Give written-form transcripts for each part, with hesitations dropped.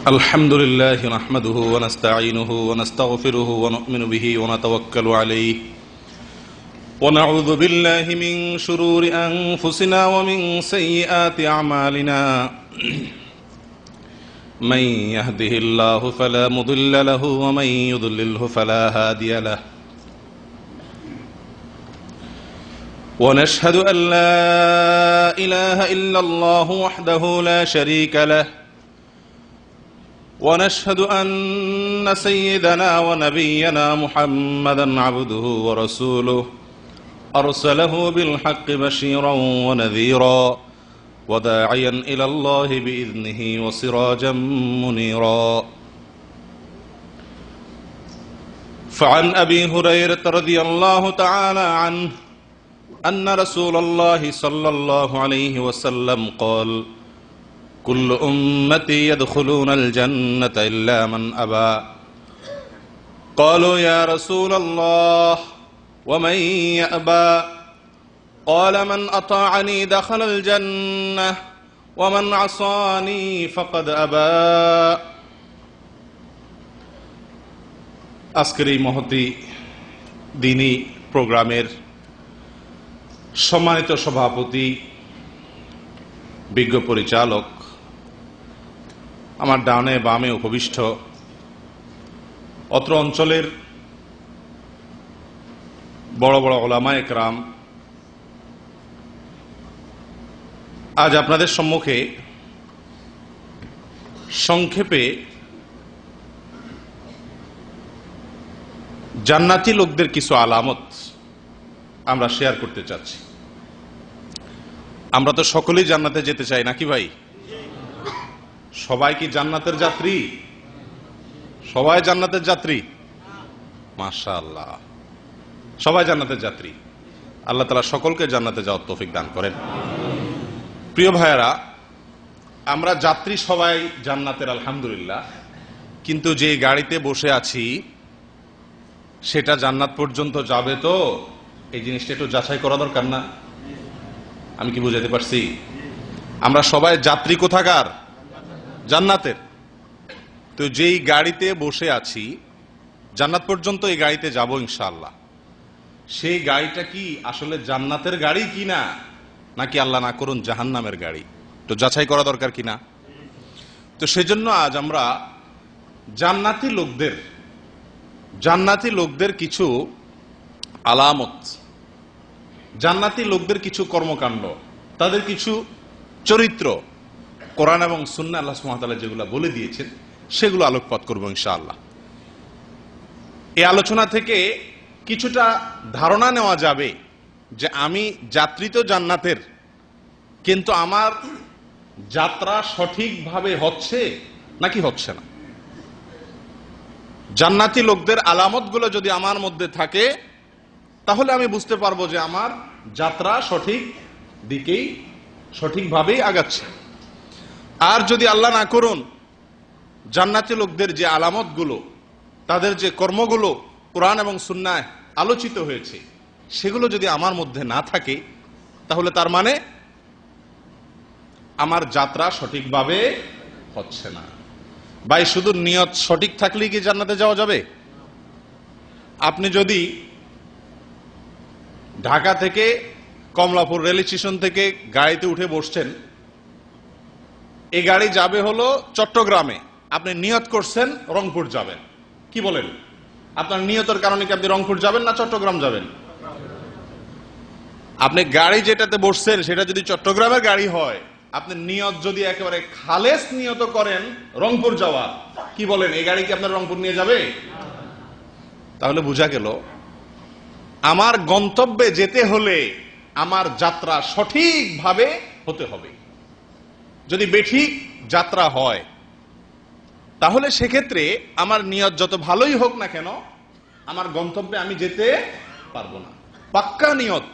الحمد لله نحمده ونستعينه ونستغفره ونؤمن به ونتوكل عليه ونعوذ بالله من شرور أنفسنا ومن سيئات أعمالنا من يهده الله فلا مضل له ومن يضلله فلا هادي له ونشهد أن لا إله إلا الله وحده لا شريك له ونشهد أن سيدنا ونبينا محمدا عبده ورسوله أرسله بالحق بشيرا ونذيرا وداعيا إلى الله بإذنه وسراجا منيرا فعن أبي هريرة رضي الله تعالى عنه أن رسول الله صلى الله عليه وسلم قال: كل أمتي يدخلون الجنة إلا من أبى. قالوا يا رسول الله ومن يأبى؟ قال: من أطاعني دخل الجنة ومن عصاني فقد أبى. আজকের এই মহতি দিনী প্রোগ্রামের সম্মানিত সভাপতি, বিজ্ঞ পরিচালক, আমার ডানে বামে উপবিষ্ট অত্র অঞ্চলের বড় বড় উলামায়ে কেরাম, আজ আপনাদের সম্মুখে সংক্ষেপে জান্নাতি লোকদের কিছু আলামত আমরা শেয়ার করতে চাচ্ছি। আমরা তো সকলেই জান্নাতে যেতে চাই, নাকি ভাই? সবাই কি জান্নাতের যাত্রী? সবাই জান্নাতের যাত্রী? মাশাআল্লাহ, সবাই জান্নাতের যাত্রী। আল্লাহ তাআলা সকলকে জান্নাতে যাওয়ার তৌফিক দান করেন। প্রিয় ভাইয়েরা, আমরা যাত্রী সবাই জান্নাতের, আলহামদুলিল্লাহ, কিন্তু যে গাড়িতে বসে আছি সেটা জান্নাত পর্যন্ত যাবে তো? এই জিনিসটা একটু যাচাই করা দরকার না? আমি কি বুঝাতে পারছি? আমরা সবাই যাত্রী কোথাকার? জান্নাতের। তো যেই গাড়িতে বসে আছি জান্নাত পর্যন্ত এই গাড়িতে যাব ইনশাআল্লাহ, সেই গাড়িটা কি আসলে জান্নাতের গাড়ি কিনা, নাকি আল্লাহ না করুন জাহান্নামের গাড়ি? তো যাচাই করা দরকার কিনা? তো সেজন্য আজ আমরা জান্নাতি লোকদের কিছু আলামত, জান্নাতি লোকদের কিছু কর্মকাণ্ড, তাদের কিছু চরিত্র, কোরআন এবং সুন্নাহ আল্লাহ সুবহানাহু ওয়া তাআলা যেগুলো বলে দিয়েছেন সেগুলো আলোকপাত করব ইনশাআল্লাহ। এই আলোচনা থেকে কিছুটা ধারণা নেওয়া যাবে যে আমি যাত্রী তো জান্নাতের, কিন্তু আমার যাত্রা সঠিকভাবে হচ্ছে নাকি হচ্ছে না। জান্নাতি লোকদের আলামতগুলো যদি আমার মধ্যে থাকে তাহলে আমি বুঝতে পারবো যে আমার যাত্রা সঠিক দিকেই, সঠিকভাবেই আগাচ্ছে। আর যদি আল্লাহ না করুন জান্নাতি লোকদের যে আলামতগুলো, তাদের যে কর্মগুলো কোরআন এবং সুন্নাহয় আলোচিত হয়েছে সেগুলো যদি আমার মধ্যে না থাকে তাহলে তার মানে আমার যাত্রা সঠিকভাবে হচ্ছে না। ভাই, শুধু নিয়ত সঠিক থাকলেই কি জান্নাতে যাওয়া যাবে? আপনি যদি ঢাকা থেকে কমলাপুর রেল স্টেশন থেকে গাড়িতে উঠে বসছেন, এই গাড়ি যাবে হলো চট্টগ্রামে, আপনি নিয়ত করছেন রংপুর যাবেন, কি বলেন? আপনার নিয়তের কারণে কি আপনি রংপুর যাবেন না চট্টগ্রাম যাবেন? আপনি গাড়ি যেটাতে বসছেন সেটা যদি চট্টগ্রামের গাড়ি হয়, আপনি নিয়ত যদি একেবারে খালেস নিয়ত করেন রংপুর যাওয়ার, কি বলেন, এই গাড়ি কি আপনার রংপুর নিয়ে যাবে? তাহলে বোঝা গেল আমার গন্তব্যে যেতে হলে আমার যাত্রা সঠিকভাবে হতে হবে। যদি বেঠিক যাত্রা হয় তাহলে সেক্ষেত্রে আমার নিয়ত যত ভালোই হোক না কেন, আমার গন্তব্যে আমি যেতে পারবো না। পাক্কা নিয়ত,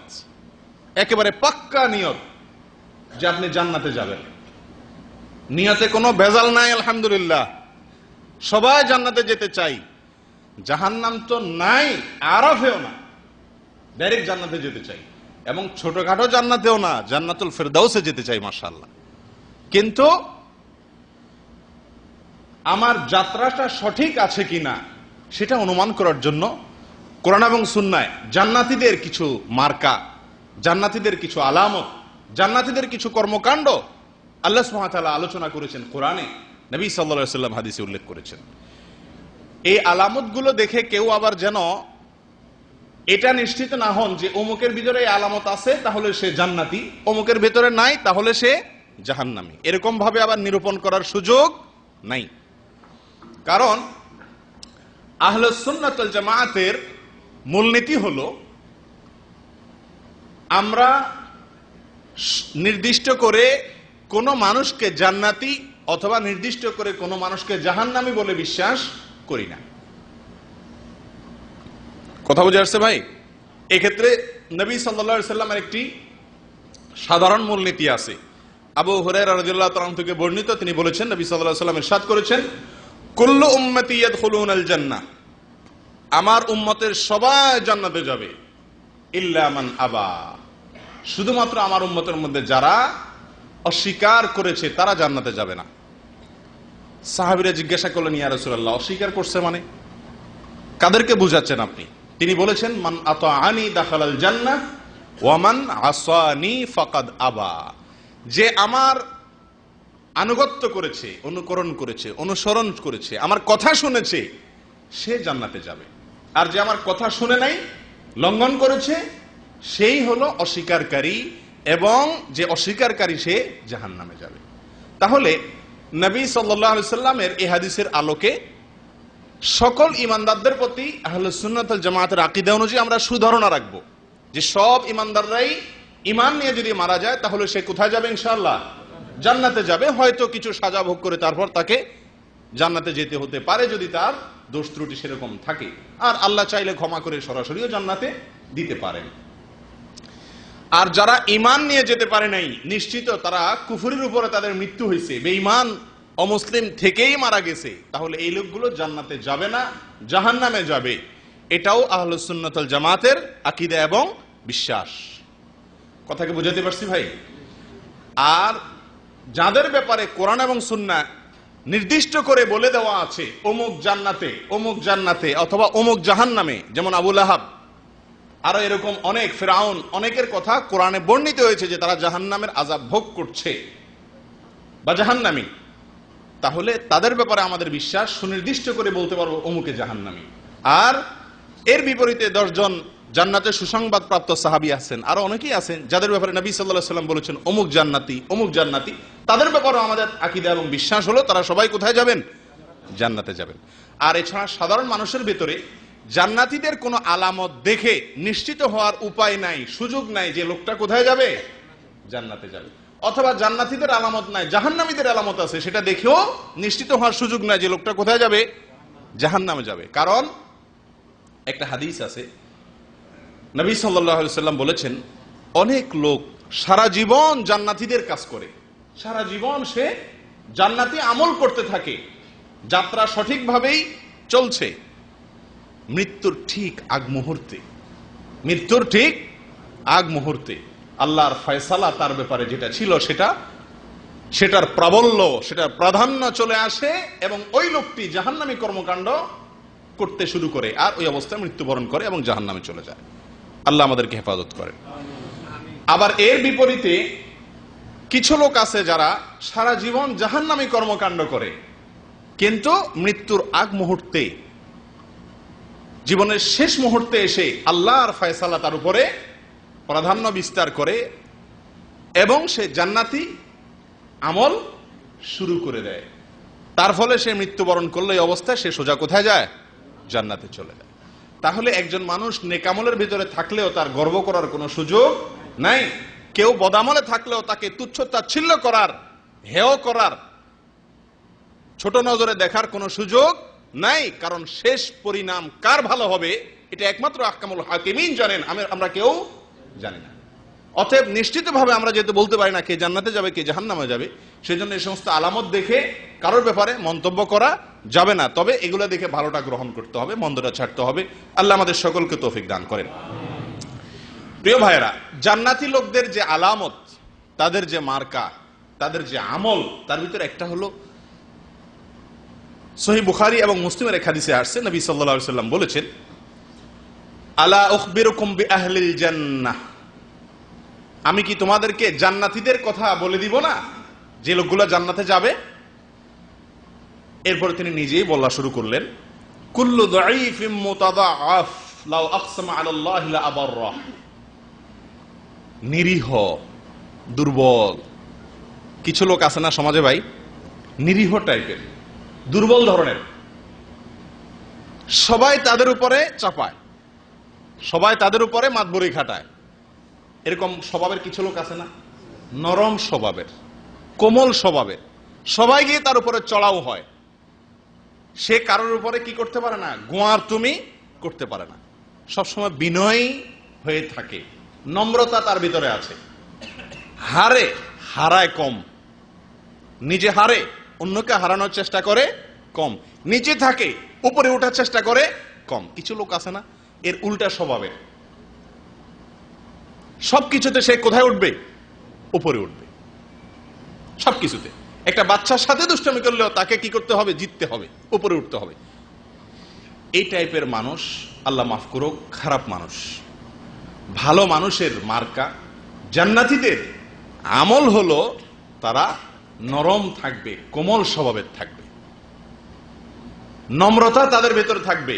একেবারে পাক্কা নিয়ত যে আপনি জান্নাতে যাবেন, নিয়তে কোনো ভেজাল নাই, আলহামদুলিল্লাহ, সবাই জান্নাতে যেতে চাই। জাহান্নাম তো নাই, আরাফেও না, ডাইরেক্ট জান্নাতে যেতে চাই। এবং ছোটখাটো জান্নাতেও না, জান্নাতুল ফেরদাউসে যেতে চাই, মাশাআল্লাহ। কিন্তু আমার যাত্রাটা সঠিক আছে কিনা সেটা অনুমান করার জন্য কোরআন এবং সুন্নায় জান্নাতীদের কিছু মার্কা, জান্নাতীদের কিছু আলামত, জান্নাতীদের কিছু কর্মকাণ্ড আল্লাহ সুবহানাহু ওয়া তাআলা আলোচনা করেছেন কোরআনে, নবী সাল্লাল্লাহু আলাইহি ওয়াসাল্লাম হাদিসে উল্লেখ করেছেন। এই আলামতগুলো দেখে কেউ আবার যেন এটা নিশ্চিত না হন যে অমুকের ভিতরে এই আলামত আছে তাহলে সে জান্নাতি, অমুকের ভিতরে নাই তাহলে সে জাহান্নামী, এরকম ভাবে আবার নিরূপণ করার সুযোগ নাই। কারণ আহলুস সুন্নাত ওয়াল জামাআতের মূলনীতি হলো আমরা নির্দিষ্ট করে কোন মানুষকে জান্নাতি অথবা নির্দিষ্ট করে কোন মানুষকে জাহান্নামী বলে বিশ্বাস করি না। কথা বুঝে আসছে ভাই? এক্ষেত্রে নবী সাল্লাল্লাহু আলাইহি ওয়াসাল্লামের একটি সাধারণ মূলনীতি আছে। আবু হুরায়রা রাদিয়াল্লাহু তাআলা থেকে বর্ণিত, তিনি বলেছেন, নবী সাল্লাল্লাহু আলাইহি ওয়াসাল্লাম ইরশাদ করেছেন, কুল্লু উম্মতি ইয়াদখুলুনাল জান্নাহ, আমার উম্মতের সবাই জান্নাতে যাবে, ইল্লা মান আবা, শুধুমাত্র আমার উম্মতের মধ্যে যারা অস্বীকার করেছে তারা জান্নাতে যাবে না। সাহাবীরা জিজ্ঞাসা করলেন, ইয়া রাসূলুল্লাহ, অস্বীকার করছে মানে কাদেরকে বুঝাচ্ছেন আপনি? তিনি বলেছেন, মান আতাআনি দাখালাল জান্নাহ ওয়া মান আসানি ফাকাদ আবা, যে আমার আনুগত্য করেছে, অনুকরণ করেছে, অনুসরণ করেছে, আমার কথা শুনেছে, সে জান্নাতে যাবে। আর যে আমার কথা শুনে নাই, লঙ্ঘন করেছে, সেই হলো অস্বীকারী, এবং যে অস্বীকারী সে জাহান্নামে যাবে। তাহলে নবী সাল্লাল্লাহু আলাইহি সাল্লামের এই হাদিসের আলোকে সকল ইমানদারদের প্রতি আহলুস সুন্নাত ওয়াল জামাআতের আকীদা অনুযায়ী আমরা সুধারণা রাখবো যে সব ইমানদাররাই ঈমান নিয়ে যদি মারা যায় তাহলে সে কোথায় যাবে? ইনশাআল্লাহ জান্নাতে যাবে। হয়তো কিছু সাজা ভোগ করে তারপর তাকে জান্নাতে যেতে হতে পারে যদি তার দোষ ত্রুটি সেরকম থাকে, আর আল্লাহ চাইলে ক্ষমা করে সরাসরিও জান্নাতে দিতে পারেন। আর যারা ঈমান নিয়ে যেতে পারে নাই, নিশ্চিত তারা কুফরের উপরে তাদের মৃত্যু হয়েছে, বেঈমান অমুসলিম থেকেই মারা গেছে, তাহলে এই লোকগুলো জান্নাতে যাবে না, জাহান্নামে যাবে। এটাও আহলুস সুন্নাত ওয়াল জামাতের আকীদা এবং বিশ্বাস। কথাকে বুঝাতে পারছি ভাই? আর যাদের ব্যাপারে কোরআন এবং সুন্নাহ নির্দিষ্ট করে বলে দেওয়া আছে অমুক জান্নাতে, অমুক জান্নাতে অথবা অমুক জাহান্নামে, যেমন আবু লাহাব, আরো এরকম অনেক, ফিরআউন, অনেকের কথা কোরআনে বর্ণিত হয়েছে যে তারা জাহান্নামের আযাব ভোগ করছে বা জাহান্নামী, তাহলে তাদের ব্যাপারে আমাদের বিশ্বাস সুনির্দিষ্ট করে বলতে পারবো অমুকে জাহান্নামী। আর এর বিপরীতে 10 জন জান্নাতের সুসংবাদ প্রাপ্ত সাহাবী আছেন, আরো অনেকেই আছেন যাদের ব্যাপারে নবী সাল্লাল্লাহু আলাইহি ওয়াসাল্লাম বলেছেন অমুক জান্নাতি, অমুক জান্নাতি, তাদের ব্যাপারেও আমাদের আকীদা এবং বিশ্বাস হলো তারা সবাই কোথায় যাবেন? জান্নাতে যাবেন। আর এছাড়া সাধারণ মানুষের ভিতরে জান্নাতীদের কোনো আলামত দেখে নিশ্চিত হওয়ার উপায় নাই, সুযোগ নাই যে লোকটা কোথায় যাবে? জান্নাতে যাবে। অথবা জান্নাতীদের আলামত নাই, জাহান্নামীদের আলামত আছে, সেটা দেখেও নিশ্চিত হওয়ার সুযোগ নাই যে লোকটা কোথায় যাবে? জাহান্নামে যাবে। কারণ একটা হাদিস আছে, নবী সাল্লাল্লাহু আলাইহি ওয়াসাল্লাম বলেছেন, অনেক লোক সারা জীবন জান্নাতীদের কাজ করে, সারা জীবন সে জান্নাতি আমল করতে থাকে, যাত্রা সঠিকভাবেই চলছে, মৃত্যুর ঠিক আগ মুহূর্তে, মৃত্যুর ঠিক আগ মুহূর্তে আল্লাহর ফয়সালা তার ব্যাপারে যেটা ছিল সেটার প্রাবল্য, সেটার প্রাধান্য চলে আসে এবং ওই লোকটি জাহান্নামী কর্মকাণ্ড করতে শুরু করে আর ওই অবস্থায় মৃত্যুবরণ করে এবং জাহান্নামে চলে যায়। আল্লাহ আমাদেরকে হেফাজত করেন। আবার এর বিপরীতে কিছু লোক আছে যারা সারা জীবন জাহান্নামী কর্মকাণ্ড করে, কিন্তু মৃত্যুর আগ মুহূর্তে, জীবনের শেষ মুহূর্তে এসে আল্লাহর ফয়সালা তার উপরে প্রাধান্য বিস্তার করে এবং সে জান্নাতি আমল শুরু করে দেয়। তার ফলে সে মৃত্যুবরণ করলে এই অবস্থায় সে সোজা কোথায় যায়? জান্নাতে চলে যায়। তাহলে একজন মানুষ নেকামলের ভিতরে থাকলেও তার গর্ব করার কোনো সুযোগ নাই, কেউ বদামলে থাকলেও তাকে তুচ্ছ তাচ্ছিল্য করার, হেয় করার, ছোট নজরে দেখার কোনো সুযোগ নাই। কারণ শেষ পরিণাম কার ভালো হবে এটা একমাত্র আহকামুল হাকিমিন জানেন, আমরা কেউ জানি না। অতএব নিশ্চিতভাবে আমরা যেহেতু বলতে পারি না কে জান্নাতে যাবে কে জাহান্নামে যাবে, সেজন্য এই সমস্ত আলামত দেখে কারোর ব্যাপারে মন্তব্য করা যাবে না। তবে এগুলো দেখে ভালোটা গ্রহণ করতে হবে, মন্দটা ছাড়তে হবে। আল্লাহ আমাদের সকলকে তৌফিক দান করেন। প্রিয় ভাইয়েরা, জান্নাতি লোকদের যে আলামত, তাদের যে মার্কা, তাদের যে আমল, তার ভিতরে একটা হলো সহিহ বুখারী এবং মুসলিমের এক হাদিসে আসছে, নবী সাল্লাল্লাহু আলাইহি ওয়াসাল্লাম বলেছেন, আলা উখবিরুকুম বিআহলিল জান্নাহ, আমি কি তোমাদেরকে জান্নাতীদের কথা বলে দিব না, যে লোকগুলো জান্নাতে যাবে? এরপর তিনি নিজেই বলা শুরু করলেন, কুল্লু দাঈফিম মুতাদাআফ লাউ আকসামা আলাল্লাহি লা আবাররাহ। নিরীহ, দুর্বল কিছু লোক আছে না সমাজে ভাই, নিরীহ টাইপের, দুর্বল ধরনের, সবাই তাদের উপরে চাপায়, সবাই তাদের উপরে মাতবরি খাটায়। এরকম স্বভাবের কিছু লোক আছে না, নরম স্বভাবের, কোমল স্বভাবের, সবাই গিয়ে তার উপরে চড়াও হয়। সে কারোর উপরে কি করতে পারে না, গোয়ার তুমি করতে পারে না, সবসময় বিনয়ী হয়ে থাকে, নম্রতা তার ভিতরে আছে, হারে হারায় কম, নিজে হারে অন্যকে হারানোর চেষ্টা করে কম, নিচে থাকে উপরে ওঠার চেষ্টা করে কম। কিছু লোক আছে না এর উল্টা স্বভাবের, সবকিছুতে সে কোথায় উঠবে, উপরে উঠবে সবকিছুতে। একটা বাচ্চার সাথে দুষ্টামি করলেও তাকে কি করতে হবে, জিততে হবে, উপরে উঠতে হবে। এই টাইপের মানুষ আল্লাহ মাফ করুক খারাপ মানুষ। ভালো মানুষের মার্কা, জান্নাতীদের আমল হলো তারা নরম থাকবে, কোমল স্বভাবের থাকবে, নম্রতা তাদের ভেতরে থাকবে,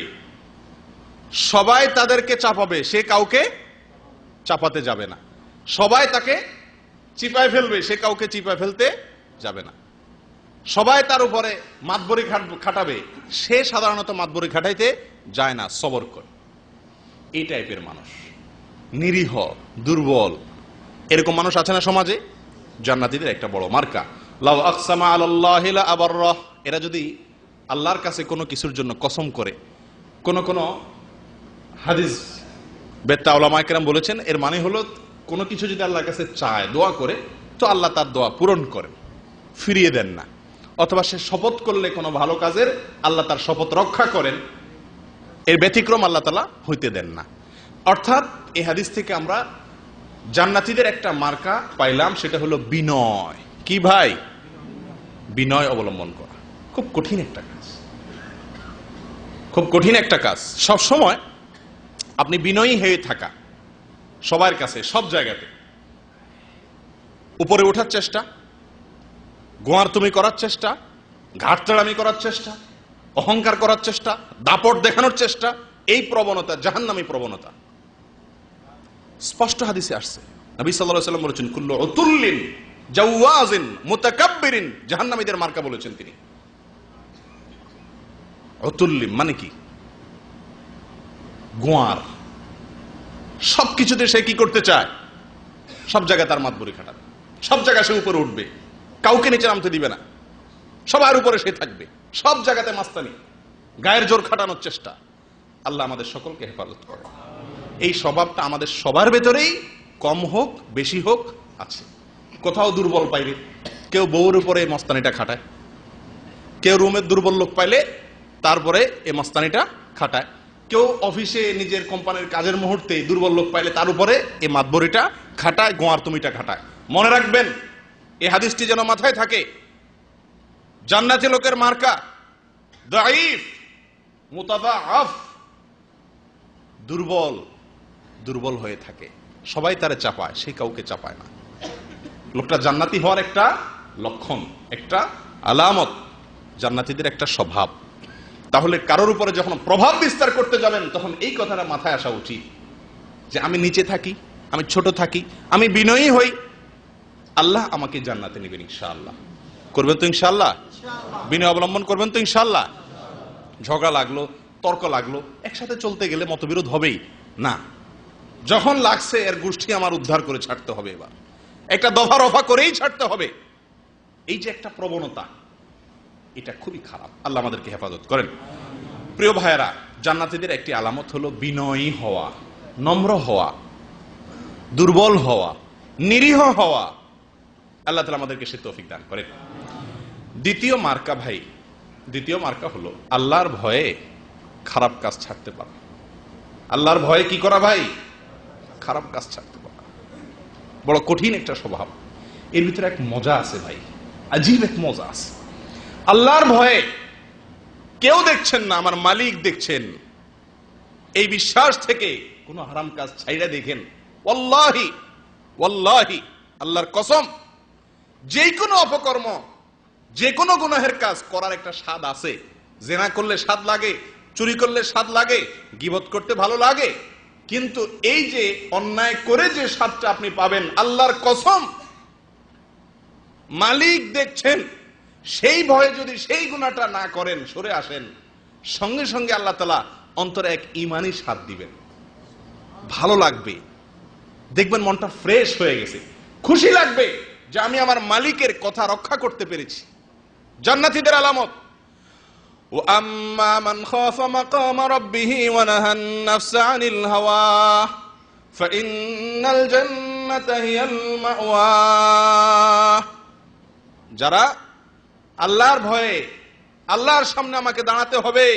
সবাই তাদেরকে চাপাবে, সে কাউকে চাপাতে যাবে না, সবাই তাকে চিপায় ফেলবে, সে কাউকে চিপায় ফেলতে যাবে না, সবাই তার উপরে মাতবরি খাটাবে, সে সাধারণত মাতবরি খাটাইতে যায় না, সবর করে। এই টাইপের মানুষ, নিরীহ, দুর্বল, এরকম মানুষ আছে না সমাজে, জান্নাতীদের একটা বড় মার্কা। লাউ আকসামা আলাল্লাহি লা আবাররাহ, এরা যদি আল্লাহর কাছে কোনো কিছুর জন্য কসম করে, কোন হাদিস বেত্তা উলামায়ে কেরাম বলেছেন, এর মানে হলো কোনো কিছু যদি আল্লাহর কাছে চায়, দোয়া করে, তো আল্লাহ তার দোয়া পূরণ করেন, ফিরিয়ে দেন না। অথবা সে শপথ করলে কোনো ভালো কাজের, আল্লাহ তার শপথ রক্ষা করেন, এর ব্যতিক্রম আল্লাহ তাআলা হইতে দেন না। অর্থাৎ এই হাদিস থেকে আমরা জান্নাতীদের একটা মার্কা পাইলাম, সেটা হলো বিনয়। কি ভাই? বিনয় অবলম্বন করা খুব কঠিন একটা কাজ, খুব কঠিন একটা কাজ। সব সময় আপনি বিনয়ী হয়ে থাকা, সবার কাছে, সব জায়গাতে উপরে ওঠার চেষ্টা, গোয়ার তুমি করার চেষ্টা, ঘাটতাড়ামি করার চেষ্টা, অহংকার করার চেষ্টা, দাপট দেখানোর চেষ্টা, এই প্রবণতা জাহান্নামী প্রবণতা স্পষ্ট হাদিসে আসছে। নবী সাল্লাল্লাহু আলাইহি ওয়াসাল্লাম বলেছেন, কুল্লু উতুল্লিন জাওয়াজিন মুতাকাব্বিরিন, জাহান্নামীদের মার্কা বলেছেন তিনি। উতুল্লিম মানে কি? গোয়ার, সবকিছুতে সে কি করতে চায়, সব জায়গায় তার মাতবরি খাটাবে, সব জায়গায় সে উপরে উঠবে, কাউকে নিচে নামতে দিবে না, সবার উপরে সে থাকবে, সব জায়গাতে মাস্তানি, গায়ের জোর খাটানোর চেষ্টা। আল্লাহ আমাদের সকলকে হেফাজত করে। এই স্বভাবটা আমাদের সবার ভেতরেই কম হোক বেশি হোক আছে। কোথাও দুর্বল পাইলে কেউ বউর উপরে মস্তানিটা খাটায়, কেউ রুমের দুর্বল লোক পাইলে তারপরে এই মস্তানিটা খাটায়, কেউ অফিসে নিজের কোম্পানির কাজের মুহূর্তে দুর্বল লোক পাইলে তার উপরে এই মাতবরিটা খাটায়, গোয়ার তুমিটা খাটায়। মনে রাখবেন, এই হাদিসটি যেন মাথায় থাকে, জান্নাতি লোকের মার্কা দাঈফ মুতাদাআফ, দুর্বল, দুর্বল হয়ে থাকে, সবাই তারে চাপায়, সে কাউকে চাপায় না। লোকটা জান্নাতি হওয়ার একটা লক্ষণ, একটা আলামত, জান্নাতীদের একটা স্বভাব। তাহলে কারোর উপরে যখন প্রভাব বিস্তার করতে যাবেন, তখন এই কথাটা মাথায় আসা উচিত যে আমি নিচে থাকি, আমি ছোট থাকি, আমি বিনয়ী হই, আল্লাহ আমাকে জান্নাতে নেবেন ইনশাআল্লাহ। করবেন তো ইনশাআল্লাহ? বিনয় অবলম্বন করবেন তো ইনশাআল্লাহ? ঝগড়া লাগলো, তর্ক লাগলো, একসাথে চলতে গেলে মতবিরোধ হবেই না, যখন লাগছে এর গোষ্ঠী আমার উদ্ধার করে ছাড়তে হবে, এবার একটা দফা রফা করেই ছাড়তে হবে। এই যে একটা প্রবণতা, এটা খুবই খারাপ। আল্লাহ আমাদেরকে হেফাজত করেন। প্রিয় ভাইয়েরা, জান্নাতীদের একটি আলামত হলো বিনয়ী হওয়া, নম্র হওয়া, দুর্বল হওয়া, নিরীহ হওয়া। আল্লাহ তাআলা আমাদেরকে সে তৌফিক দান করেন। দ্বিতীয় মার্কা ভাই, দ্বিতীয় মার্কা হলো আল্লাহর ভয়ে খারাপ কাজ ছাড়তে পারা। আল্লাহর ভয়ে কি করা ভাই? খারাপ কাজ ছাড়তে পারা। বড় কঠিন একটা স্বভাব। এর ভিতরে এক মজা আছে ভাই, আজীব এক মজা আছে। আল্লাহর ভয়ে কেউ দেখছেন না, আমার মালিক দেখছেন। এই বিশ্বাস থেকে কোন হারাম কাজ ছাইড়া দেখেন, ওয়াল্লাহি ওয়াল্লাহি আল্লাহর কসম, যে কোনো অপকর্ম, যে কোনো গুনাহের কাজ করার একটা স্বাদ আছে। জেনা করলে স্বাদ লাগে, চুরি করলে স্বাদ লাগে, গীবত করতে ভালো লাগে, কিন্তু এই যে অন্যায় করে যে স্বাদটা আপনি পাবেন, আল্লাহর কসম মালিক দেখছেন, সেই ভয়ে যদি সেই গুনাহটা না করেন, সরে আসেন, সঙ্গে সঙ্গে আল্লাহ তাআলা অন্তরে এক ঈমানি স্বাদ দিবেন, ভালো লাগবে, দেখবেন মনটা ফ্রেশ হয়ে গেছে, খুশি লাগবে যে আমি আমার মালিকের কথা রক্ষা করতে পেরেছি। জান্নাতীদের আলামত, وَأَمَّا مَنْ خَافَ مَقَامَ رَبِّهِ وَنَهَى النَّفْسَ عَنِ الْهَوَى فَإِنَّ الْجَنَّةَ هِيَ الْمَأْوَى। যারা আল্লাহর ভয়ে, আল্লাহর সামনে আমাকে দাঁড়াতে হবে,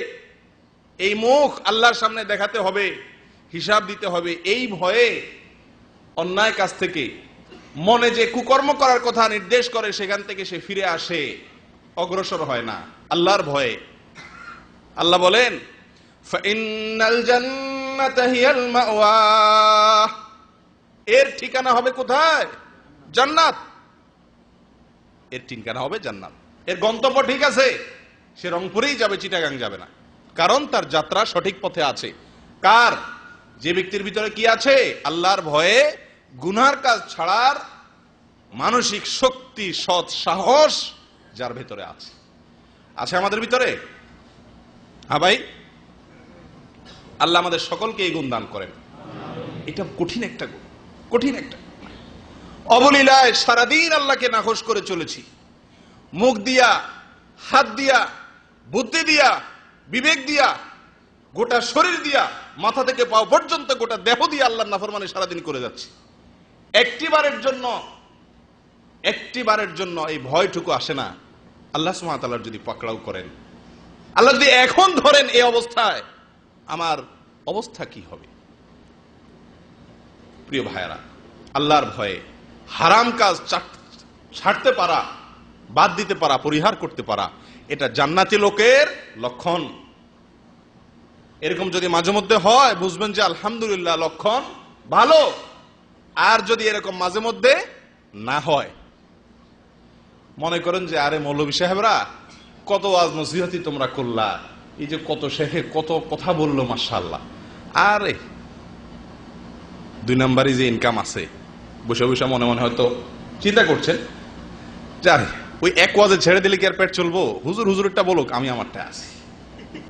এই মুখ আল্লাহর সামনে দেখাতে হবে, হিসাব দিতে হবে, এই ভয়ে অন্যায় কাজ থেকে, মনে যে কুকর্ম করার কথা নির্দেশ করে সেখান থেকে সে ফিরে আসে, অগ্রসর হয় না আল্লাহর ভয়ে। আল্লাহ বলেন ফাইন্নাল জান্নাতা হিয়াল মাওয়া, এর ঠিকানা হবে কোথায়? জান্নাত। এর ঠিকানা হবে জান্নাত। এর গন্তব্য ঠিক আছে, সে রংপুরেই যাবে, চিটাগাং যাবে না, কারণ তার যাত্রা সঠিক পথে আছে। কার? যে ব্যক্তির ভিতরে কি আছে? আল্লাহর ভয়ে গুনার কাজ ছাড়ার মানসিক শক্তি, সৎ সাহস যার ভেতরে আছে। আছে আমাদের ভিতরে? হ্যাঁ ভাই, আল্লাহ আমাদের সকলকে এই গুণ দান করেন। এটা কঠিন একটা গুণ, কঠিন একটা। অবলীলায় সারাদিন আল্লাহকে নাখোশ করে চলেছি, মুখ দিয়া, হাত দিয়া, বুদ্ধি দিয়া, বিবেক দিয়া, গোটা শরীর দিয়া, মাথা থেকে পাও পর্যন্ত গোটা দেহ দিয়ে আল্লাহর নাফরমানি সারাদিন করে যাচ্ছি। একটিবারের জন্য এই ভয়টুকু আসে না, আল্লাহ সুবহানাহু ওয়া তাআলা যদি পাকড়াও করেন, আল্লাহ যদি এখন ধরেন এই অবস্থায়, আমার অবস্থা কি হবে? প্রিয় ভাইয়েরা, আল্লাহর ভয়ে হারাম কাজ ছাড়তে পারা, বাদ দিতে পারা, পরিহার করতে পারা, এটা জান্নাতি লোকের লক্ষণ। এরকম যদি মাঝে মধ্যে হয়, বুঝবেন যে আলহামদুলিল্লাহ, লক্ষণ ভালো। আর যদি এরকম মাঝে মধ্যে না হয়, মনে করেন যে আরে মৌলভী সাহেবরা কত ওয়াজ নসিহতি তোমরা করলা, এই যে কত শেখে কত কথা বললো, মাশাআল্লাহ, আরে 2 নাম্বারই যে ইনকাম আছে, বসে বসে মনে মনে হয়তো চিন্তা করছেন যে আরে ওই এক ওয়াজে ছেড়ে দিলে কি আর পেট চলবো, হুজুর হুজুরটা বলুক, আমি আমারটা আছি।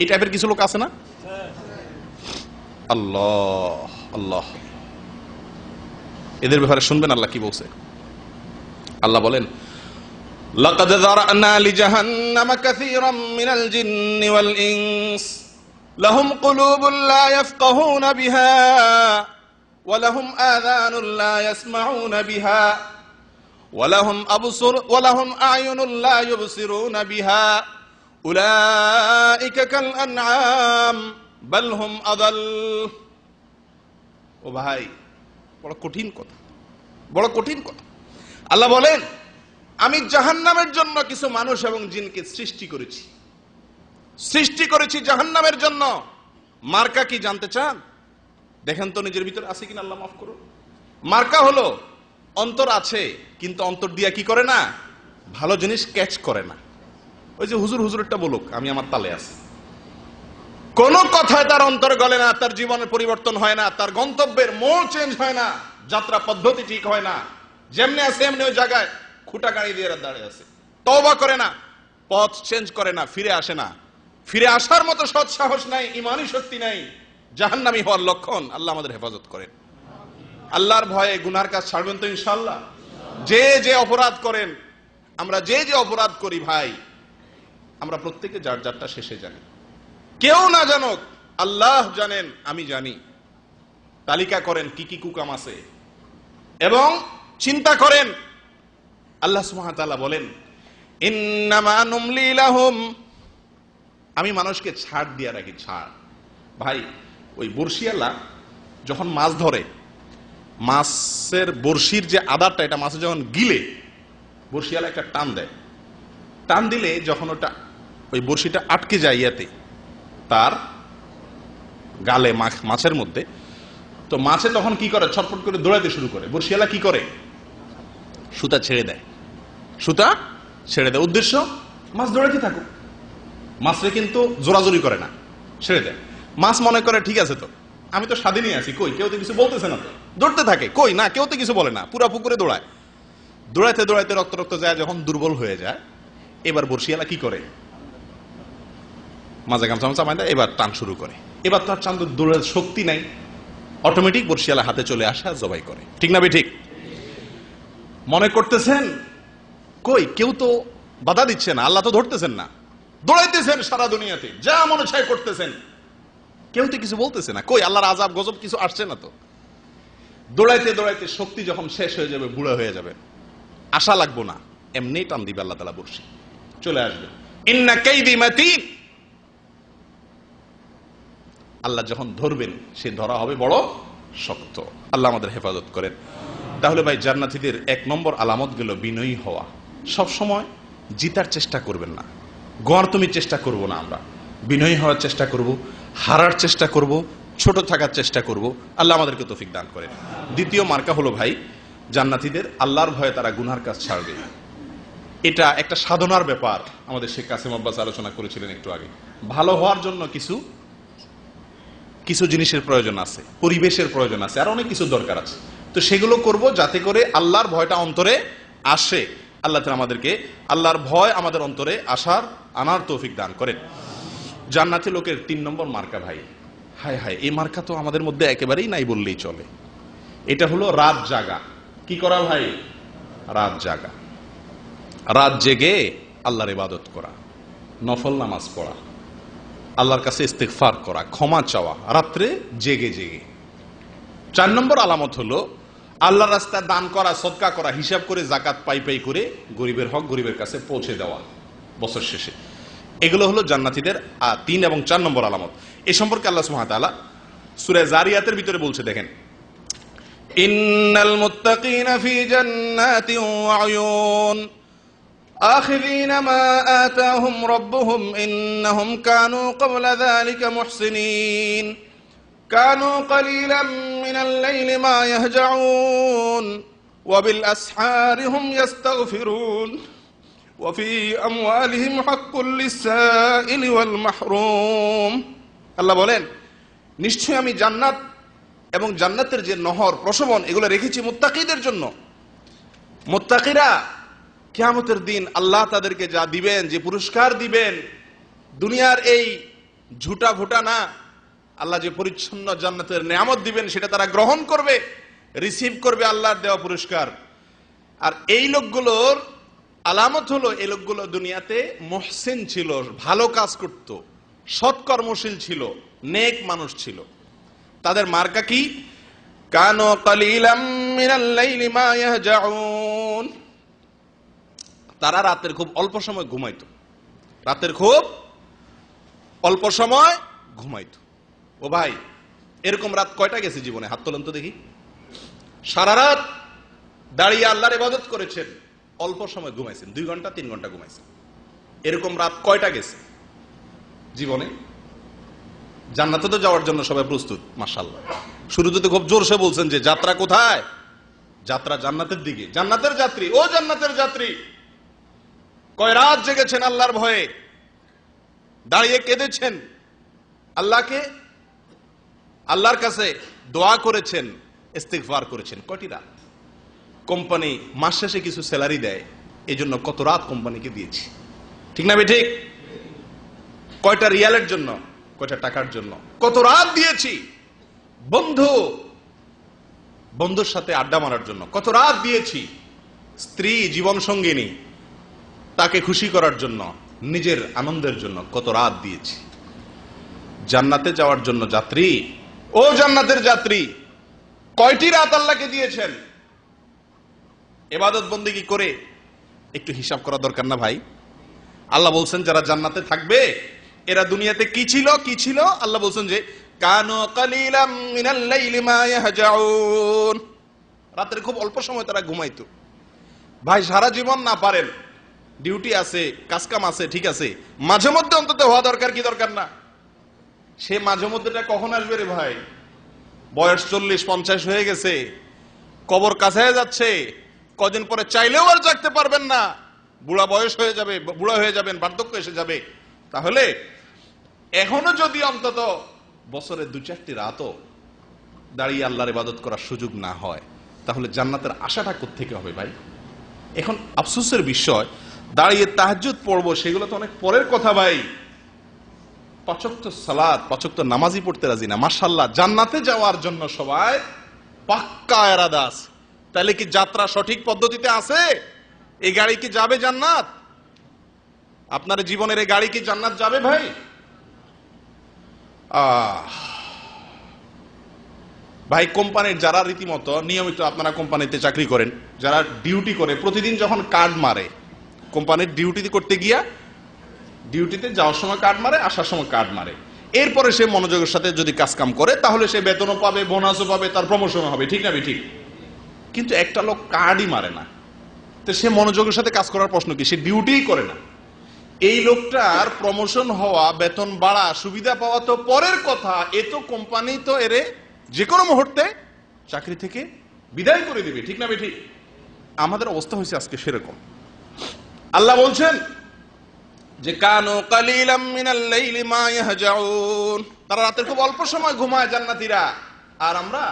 এই টাইপের কিছু লোক আছে না? আল্লাহ আল্লাহ, এদের ব্যাপারে শুনবেন আল্লাহ কি বলছে। আল্লাহ বলেন লাকাদ যারানা লিজাহান্নামা কাসীরাম মিনাল জিন্নি ওয়াল ইনস লাহুম কুলুবুন লা ইয়াফকাহুনা বিহা ওয়া লাহুম আযানুন লা ইয়াসমাউনা বিহা ওয়া লাহুম আ'য়ুনুন লা ইউবসিরুনা বিহা উলাইকা কাল আনআম বাল হুম আদাল। ও ভাই, বড় কঠিন কথা, বড় কঠিন কথা। আল্লাহ বলেন আমি জাহান্নামের জন্য কিছু মানুষ এবং জিনকে সৃষ্টি করেছি জাহান্নামের জন্য। মার্কা কি জানতে চান? দেখেন তো নিজের ভিতরে আছে কিনা, আল্লাহ মাফ করুন। মার্কা হলো অন্তর আছে, কিন্তু অন্তর দিয়া কি করে না, ভালো জিনিস ক্যাচ করে না। ওই যে হুজুর হুজুরটা বলুক, আমি আমার তালে আছি, কোন কথায় তার অন্তর গলে না, তার জীবনের পরিবর্তন হয় না, তার গন্তব্যের মোড় চেঞ্জ হয় না, যাত্রা পদ্ধতি ঠিক হয় না, যেমনি আছে এমনি ওই জায়গায় খুঁটা গাড়ি দিয়ে দাঁড়িয়ে আছে, তওবা করে না, পথ চেঞ্জ করে না, ফিরে আসে না, ফিরে আসার মতো সৎ সাহস নাই, ঈমানি শক্তি নাই, জাহান্নামী হওয়ার লক্ষণ। আল্লাহ আমাদের হেফাজত করেন। আল্লাহর ভয়ে গুনার কাজ ছাড়বেন তো ইনশাআল্লাহ। যে যে অপরাধ করেন, আমরা যে যে অপরাধ করি ভাই, আমরা প্রত্যেকে যার যারটা শেষে জানি, কেউ না জানুক, আল্লাহ জানেন, আমি জানি। তালিকা করেন কি কি কুকাম আছে এবং চিন্তা করেন। আল্লাহ সুবহানাহু ওয়া তাআলা বলেন ইন্নামা নুমলি লাহুম, আমি মানুষকে ছাড় দিয়ে রাখি, ছাড়। ভাই, ওই বর্ষিয়ালা যখন মাছ ধরে, মাছের বর্ষির যে আদারটা, এটা মাছে যখন গিলে, বর্ষিয়ালা একটা টান দেয়, টান দিলে যখন ওটা ওই বড়শিটা আটকে যায় ইয়াতে, তার গালে, মাছের মধ্যে। তো মাছে তখন কি করে, ছটফট করে দৌড়াইতে শুরু করে। বড়শিওয়ালা কি করে, সুতা ছেড়ে দেয়, সুতা ছেড়ে দেয়। উদ্দেশ্য, মাছ দৌড়াইতে থাকুক, মাছরে কিন্তু জোরাজোরি করে না, ছেড়ে দেয়। মাছ মনে করে ঠিক আছে, তো আমি তো স্বাধীনই আছি, কই কেউ তো কিছু বলতেছে না, তো দৌড়তে থাকে, কই না কেউ তো কিছু বলে না, পুরা পুকুরে দৌড়ায়। দৌড়াইতে দৌড়াইতে রক্ত রক্ত যায়, যখন দুর্বল হয়ে যায়, এবার বড়শিওয়ালা কি করে, মাঝে গামছা গামছা বাঁধে, এবার টান শুরু করে। এবার তার চান্দ দৌড়ার শক্তি নাই, অটোমেটিক বড়শিওয়ালা হাতে চলে আসা, জবাই করে। ঠিক না ঠিক? মনে করতেছেন কই কেউ তো বাধা দিচ্ছে না, আল্লাহ তো ধরতেছেন না, দৌড়াইতেছেন সারা দুনিয়াতে, যা মনে চায় করতেছেন, কেউ তো কিছু বলতেছে না, কই আল্লাহর আযাব গজব কিছু আসছে না তো। দৌড়াইতে দৌড়াইতে শক্তি যখন শেষ হয়ে যাবে, বুড়া হয়ে যাবে, আশা লাগবো না, এমনি টান দিবে আল্লাহ তাআলা, বর্ষি চলে আসবে। ইন্না কাইদি মাতিন, আল্লাহ যখন ধরবেন, সে ধরা হবে বড় শক্ত। আল্লাহ আমাদের হেফাজত করেন। তাহলে ভাই, জান্নাতীদের 1 নম্বর আলামত গেল বিনয়ী হওয়া। সব সময় জিতার চেষ্টা করবেন না, গড় তুমি চেষ্টা করব না, আমরা বিনয়ী হওয়ার চেষ্টা করব, হারার চেষ্টা করব, ছোট থাকার চেষ্টা করব। আল্লাহ আমাদেরকে তৌফিক দান করেন। দ্বিতীয় মার্কা হলো ভাই, জান্নাতীদের আল্লাহর ভয়ে তারা গুনার কাজ ছাড়বে। এটা একটা সাধনার ব্যাপার। আমাদের শেখ কাসেম আব্বাস আলোচনা করেছিলেন একটু আগে। ভালো হওয়ার জন্য কিছু কিছু জিনিসের প্রয়োজন আছে, পরিবেশের প্রয়োজন আছে, আর অনেক কিছু দরকার আছে। তো সেগুলো করব যাতে করে আল্লাহর ভয়টা অন্তরে আসে। আল্লাহ তাআলা আমাদেরকে আল্লাহর ভয় আমাদের অন্তরে আনার তৌফিক দান করেন। জান্নাতি লোকের 3 নম্বর মার্কা ভাই, হায় হায়, এই মার্কা তো আমাদের মধ্যে একেবারেই নাই বললেই চলে। এটা হলো রাত জাগা। কি করা ভাই? রাত জাগা, রাত জেগে আল্লাহর ইবাদত করা, নফল নামাজ পড়া, আল্লাহর কাছে ইস্তিগফার করা, ক্ষমা চাওয়া, রাত্রে জেগে জেগে। 4 নম্বর আলামত হলো আল্লাহর রাস্তায় দান করা, সদকা করা, হিসাব করে জাকাত পাই পাই করে গরিবের হক গরিবের কাছে পৌঁছে দেওয়া বছর শেষে। এগুলো হলো জান্নাতীদের 3 এবং 4 নম্বর আলামত। এই সম্পর্কে আল্লাহ সুবহানাহু ওয়া তাআলা সূরা যারিয়াতের ভিতরে বলছে, দেখেন, ইন্নাল মুত্তাকিনা ফি জান্নাতিন ওয়া উয়ুন আখিযিনা মা আতাহুম রাব্বুহুম ইন্নাহুম কানু ক্বাবলা যালিকা মুহসিনিন কানু ক্বালিলাম মিনাল লাইলি মা ইয়াহজাউন ওয়া বিল আসহারি হুম ইস্তাগফিরুন ওয়া ফি আমওয়ালিহিম হাক্কুল লিস-সাইলি ওয়াল মাহরুম। আল্লাহ বলেন, নিশ্চয়ই আমি জান্নাত এবং জান্নাতের যে নহর, প্রশবন, এগুলো রেখেছি মুত্তাকিদের জন্য। মুত্তাকিরা কিয়ামতের দিন আল্লাহ তাদেরকে যা দিবেন, যে পুরস্কার দিবেন, দুনিয়ার এই ঝুটা ভুটা না, আল্লাহ যে পরিচ্ছন্ন জান্নাতের নিয়ামত দিবেন সেটা তারা গ্রহণ করবে, রিসিভ করবে আল্লাহর দেওয়া পুরস্কার। আর এই লোকগুলোর আলামত হলো, এই লোকগুলো দুনিয়াতে মুহসিন ছিল, ভালো কাজ করত, সৎকর্মশীল ছিল, নেক মানুষ ছিল। তাদের মার্কা কি? কানু কালিলাম মিনাল লাইলি মা ইয়াহজাউন, তারা রাতের খুব অল্প সময় ঘুমাইতো, রাতের খুব অল্প সময় ঘুমাইতো। ও ভাই, এরকম রাত কয়টা গেছে জীবনে? হাত তোলেন তো দেখি। সারা রাত দাঁড়িয়ে আল্লাহর ইবাদত করেছেন, অল্প সময় ঘুমাইছেন, 2 ঘন্টা 3 ঘন্টা ঘুমাইছেন, এরকম রাত কয়টা গেছে জীবনে? জান্নাতে তো যাওয়ার জন্য সবাই প্রস্তুত, মাশাআল্লাহ। শুরুতে তো খুব জোরসে বলছেন যে যাত্রা কোথায়? যাত্রা জান্নাতের দিকে। জান্নাতের যাত্রী, ও জান্নাতের যাত্রী, কয় রাত জেগেছেন আল্লাহর ভয়ে, দাঁড়িয়ে কেঁদেছেন, আল্লাহর কাছে দোয়া করেছেন, ইস্তিগফার করেছেন। কয়টি রাত? কোম্পানি মাস শেষে কিছু স্যালারি দেয়, এই জন্য কত রাত কোম্পানিকে দিয়েছি, ঠিক না ঠিক? কয়টা রিয়ালের জন্য, কয়টা টাকার জন্য কত রাত দিয়েছি। বন্ধুর সাথে আড্ডা মারার জন্য কত রাত দিয়েছি। স্ত্রী, জীবন সঙ্গিনী, তাকে খুশি করার জন্য, নিজের আনন্দের জন্য কত রাত দিয়েছি। জান্নাতে যাওয়ার জন্য যাত্রী, ও জান্নাতের যাত্রী, কয়টি রাত আল্লাহকে দিয়েছেন? ইবাদত বন্দেগী করে একটু হিসাব করা দরকার না ভাই? আল্লাহ বলছেন যারা জান্নাতে থাকবে এরা দুনিয়াতে কি ছিল? আল্লাহ বলছেন যে কানু কালিলাম মিনাল লাইলি মা ইয়াহজাউন, রাতের খুব অল্প সময় তারা ঘুমাইতো। ভাই, সারা জীবন না পারেন, ডিউটি আছে, কাজকাম আছে, ঠিক আছে, মাঝে মধ্যে অন্তত হওয়া দরকার কি দরকার না? সে মাঝে মধ্যেটা কখন আসবে রে ভাই? বয়স 40-50 হয়ে গেছে, কবর কাছে যাচ্ছে, কদিন পরে চাইলেও আর জাগতে পারবেন না, বুড়া বয়স হয়ে যাবে, বুড়া হয়ে যাবেন, বার্ধক্য এসে যাবে। তাহলে এখনো যদি অন্তত বছরে 2-4টি রাতও দাঁড়িয়ে আল্লাহর ইবাদত করার সুযোগ না হয়, তাহলে জান্নাতের আশাটা কোত্থেকে হবে ভাই? এখন আফসোসের বিষয়, দাঁড়িয়ে তাহাজ্জুদ পড়বো সেগুলো তো অনেক পরের কথা ভাই। 5 ওয়াক্ত সালাত, 5 ওয়াক্ত নামাজই পড়তে রাজি না। মাশাআল্লাহ, জান্নাতে যাওয়ার জন্য সবাই পাক্কা ইরাদা আছে। তাহলে কি যাত্রা সঠিক পদ্ধতিতে আছে? এই গাড়ি কি যাবে জান্নাত? আপনার জীবনের এই গাড়ি কি জান্নাত যাবে ভাই? ভাই, কোম্পানির যারা রীতিমতো নিয়মিত, আপনারা কোম্পানিতে চাকরি করেন, যারা ডিউটি করে প্রতিদিন যখন কার্ড মারে, কোম্পানির ডিউটি করতে গিয়া ডিউটিতে যাওয়ার সময় কার্ড মারে, আসার সময় কার্ড মারে, এরপরে সে মনোযোগের সাথে যদি কাজ কাম করে তাহলে সে বেতনও পাবে, বোনাসও পাবে, তার প্রমোশনও হবে, ঠিক না ঠিক? কিন্তু একটা লোক কার্ডই মারে না, তো সে মনোযোগের সাথে কাজ করার প্রশ্ন কি? সে ডিউটিই করে না। এই লোকটার প্রমোশন হওয়া, বেতন বাড়া, সুবিধা পাওয়া তো পরের কথা, এ তো কোম্পানি তো এরে যে কোনো মুহূর্তে চাকরি থেকে বিদায় করে দিবে, ঠিক না ঠিক? আমাদের অবস্থা হয়েছে আজকে সেরকম। আল্লাহ বলছেন যে কানু কালিলাম মিনাল লাইলি মা ইয়াহজাউন, তারা রাতের খুব অল্প সময় ঘুমায় জান্নাতীরা, আর আমরা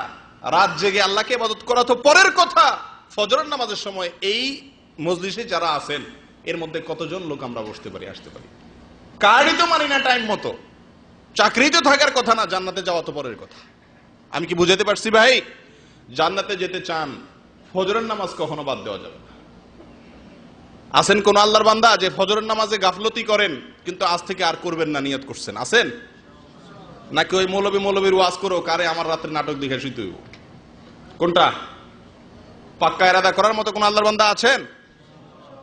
রাত জেগে আল্লাহকে ইবাদত করা তো পরের কথা। ফজরের নামাজের সময় এই মজলিসে যারা আছেন এর মধ্যে কতজন লোক আমরা বসতে পারি, আসতে পারি? কার্ডই তো মানি না টাইম মতো, চাকরি তো থাকার কথা না, জান্নাতে যাওয়া তো পরের কথা। আমি কি বুঝাতে পারছি ভাই? জান্নাতে যেতে চান, ফজরের নামাজ কখনো বাদ দেওয়া যাবে না। আছেন কোন আল্লাহর বান্দা যে ফজরের নামাজে গাফলতি করেন কিন্তু আজ থেকে আর করবেন না নিয়ত করছেন? আছেন নাকি ওই মৌলবীর ওয়াজ করো কারে আমার রাতের নাটক দেখে শুইতে হইব? কোনটা? পাক্কা ইরাদা করার মতো কোন আল্লাহর বান্দা আছেন?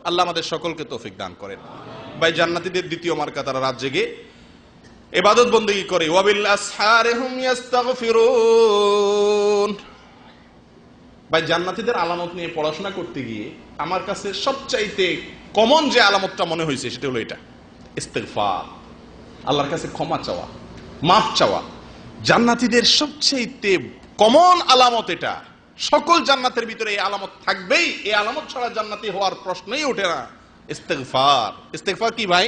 আল্লাহ আমাদের সকলকে তৌফিক দান করেন। ভাই, জান্নাতীদের দ্বিতীয় মার্কা, তারা রাত জেগে ইবাদত বন্দেগী করে। ওয়াবিল আসহারি হুম ইস্তাগফিরুন। ভাই, জান্নাতীদের আলামত নিয়ে পড়াশোনা করতে গিয়ে আমার কাছে সবচাইতে কমন যে আলামতটা মনে হয়েছে সেটা হলো এটা, ইস্তিগফার, আল্লাহর কাছে ক্ষমা চাওয়া, মাফ চাওয়া। জান্নাতীদের সবচাইতে কমন আলামত এটা। সকল জান্নাতের ভিতরে এই আলামত থাকবেই, এই আলামত ছাড়া জান্নাতি হওয়ার প্রশ্নই ওঠে না। ইস্তিগফার। ইস্তিগফার কি ভাই?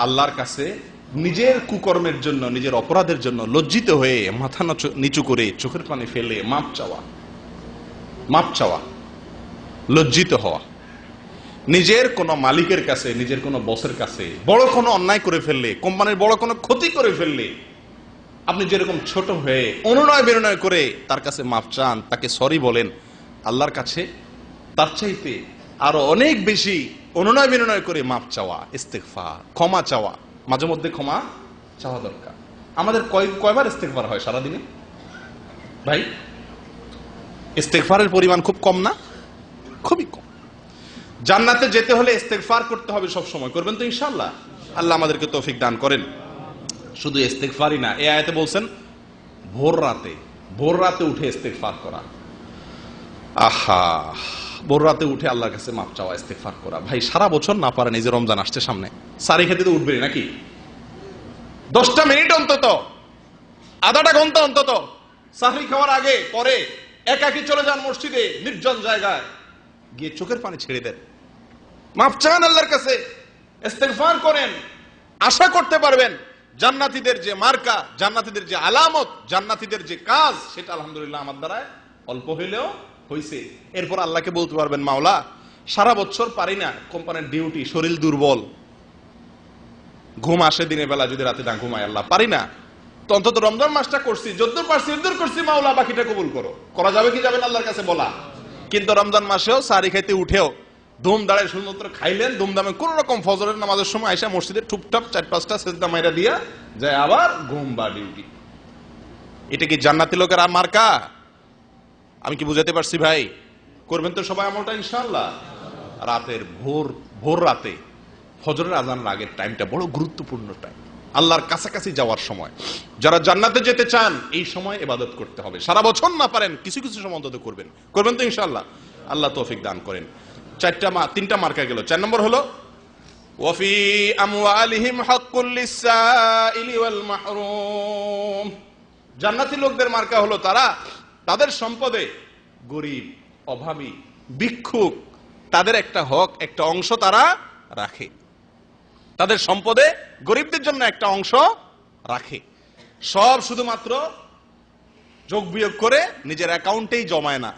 আল্লাহর কাছে নিজের কুকর্মের জন্য, নিজের অপরাধের জন্য লজ্জিত হয়ে মাথা নিচু করে চোখের পানি ফেলে মাপ চাওয়া, মাপ চাওয়া, লজ্জিত হওয়া। নিজের কোন মালিকের কাছে, নিজের কোন বসের কাছে বড় কোনো অন্যায় করে ফেললে, কোম্পানির বড় কোনো ক্ষতি করে ফেললে আপনি যেরকম ছোট হয়ে অনুনয় বিনয় করে তার কাছে মাপ চান, তাকে সরি বলেন, আল্লাহর কাছে তার চাইতে আরো অনেক বেশি অনুনয় বিনয় করে মাপ চাওয়া, ইস্তিগফার, ক্ষমা চাওয়া। মাঝে মধ্যে ক্ষমা চাওয়া দরকার। আমাদের কয়বার ইস্তিগফার হয় সারাদিনে ভাই? ইস্তিগফারের পরিমাণ খুব কম না? খুবই কম। জান্নাতে যেতে হলে ইস্তিগফার করতে হবে সব সময়। করবেন তো ইনশাআল্লাহ? আল্লাহ আমাদেরকে তৌফিক দান করেন। শুধু ইস্তিগফারই না, এই আয়াতে বলছেন ভোর রাতে উঠে ইস্তিগফার করা। আহা, ভোর রাতে উঠে আল্লাহর কাছে মাপ চাওয়া, ইস্তিগফার করা। ভাই, সারা বছর না পারেন, এই যে রমজান আসছে সামনে, সারি খেতে তো উঠবেন নাকি? 10টা মিনিট অন্তত, আধাটা ঘন্টা অন্তত সাহরি খাওয়ার আগে পরে একাকি চলে যান মসজিদে, নির্জন জায়গায় গিয়ে চোখের পানি ছেড়ে দেন, মাপ চান আল্লাহর কাছে, ইস্তিগফার করেন। আশা করতে পারবেন জান্নাতীদের যে মার্কা, জান্নাতীদের যে আলামত, জান্নাতীদের যে কাজ, সেটা আলহামদুলিল্লাহ আমার দ্বারা অল্প হইলেও হইছে। এরপর আল্লাহকে বলতে পারবেন, মাওলা সারা বছর পারি না, কোম্পানির ডিউটি, শরীর দুর্বল, ঘুম আসে দিনের বেলা, যদি রাতে না ঘুমাই, আল্লাহ পারি না, তো অন্তত রমজান মাসটা করছি, যদ্দূর পারছি এদ্দূর করছি, মাওলা বাকিটা কবুল করো। করা যাবে কি যাবে না আল্লাহর কাছে বলা? কিন্তু রমজান মাসেও সারি খাইতে উঠেও ধুম দাঁড়ায় শুধুমাত্র খাইলেন, ধুমধামে কোন রকম ফজরের নামাজের সময় আইসা মসজিদে টুপটাপ 4-5টা সেজদা মাইরা দিয়া যায়, আবার ঘুম বা ডিউটি। এটা কি জান্নাতি লোকের মার্কা? আমি কি বুঝাতে পারছি ভাই? করবেন তো সবাই আমলটা ইনশাআল্লাহ। রাতের ভোর রাতে ফজরের আজানের আগের টাইমটা বড় গুরুত্বপূর্ণ টাইম, আল্লাহর কাছাকাছি যাওয়ার সময়। যারা জান্নাতে যেতে চান এই সময় ইবাদত করতে হবে। সারা বছর না পারেন, কিছু কিছু সময় অন্তত করবেন। করবেন তো ইনশাআল্লাহ? আল্লাহ তৌফিক দান করেন। তিনটা মার্কা গেল। 4 নম্বর হলো ওয়াফি আমওয়ালিহিম হাক্কুল লিসসাইলি ওয়াল মাহরুম। জান্নাতি লোকদের মার্কা হলো তারা তাদের সম্পদে গরিব, অভাবী, ভিক্ষুক তাদের একটা হক, একটা অংশ তারা রাখে। তাদের সম্পদে গরিবদের জন্য একটা অংশ রাখে। সব শুধুমাত্র যোগ বিয়োগ করে নিজের অ্যাকাউন্টেই জমায় না,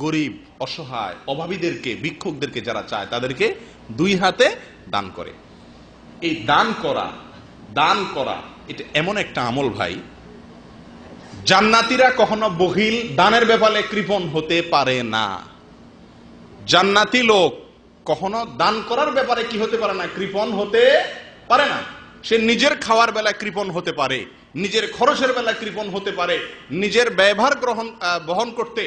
গরিব, অসহায়, অভাবীদেরকে, ভিক্ষুকদেরকে যারা চায় তাদেরকে 2 হাতে দান করে। এই দান করা এটা এমন একটা আমল ভাই, জান্নাতীরা কখনো বখিল, দানের ব্যাপারে কৃপণ হতে পারে না। জান্নাতি লোক কখনো দান করার ব্যাপারে কি হতে পারে না? কৃপণ হতে পারে না। সে নিজের খাওয়ার বেলায় কৃপণ হতে পারে, নিজের খরচের বেলায় কৃপণ হতে পারে, নিজের ব্যয়ভার বহন করতে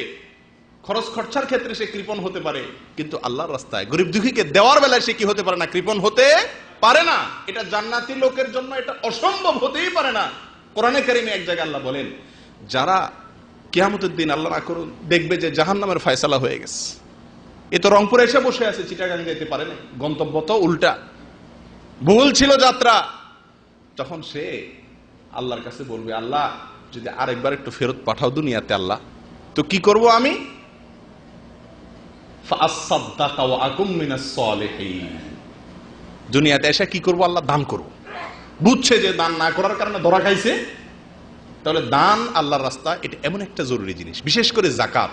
খরচ খরচার ক্ষেত্রে সে কৃপণ হতে পারে, কিন্তু আল্লাহর রাস্তায় গরিব দুঃখীকে দেওয়ার বেলায় সে কি হতে পারে না? কৃপণ হতে পারে না। এটা জান্নাতি লোকের জন্য এটা অসম্ভব হতেই পারে না। কোরআনে কারিমে এক জায়গায় আল্লাহ বলেন, যারা কিয়ামতের দিন আল্লাহ না করুন দেখবে যে জাহান্নামের ফয়সালা হয়ে গেছে, এ তো রংপুরে এসে বসে আছে, চিটাগাং যেতে পারে না, গন্তব্য তো উল্টা, ভুল ছিল যাত্রা। তখন সে আল্লাহর কাছে বলবে, আল্লাহ যদি আরেকবার একটু ফেরত পাঠাও দুনিয়াতে আল্লাহ, তো কি করব আমি? ফাআসাদদাকা ওয়া আকুম মিনাস সালিহিন। দুনিয়াতে এসে কি করব? আল্লাহ দান করব। বুঝছে যে দান না করার কারণে ধরা খাইছে। তাহলে দান আল্লাহর রাস্তা এটা এমন একটা জরুরি জিনিস, বিশেষ করে যাকাত।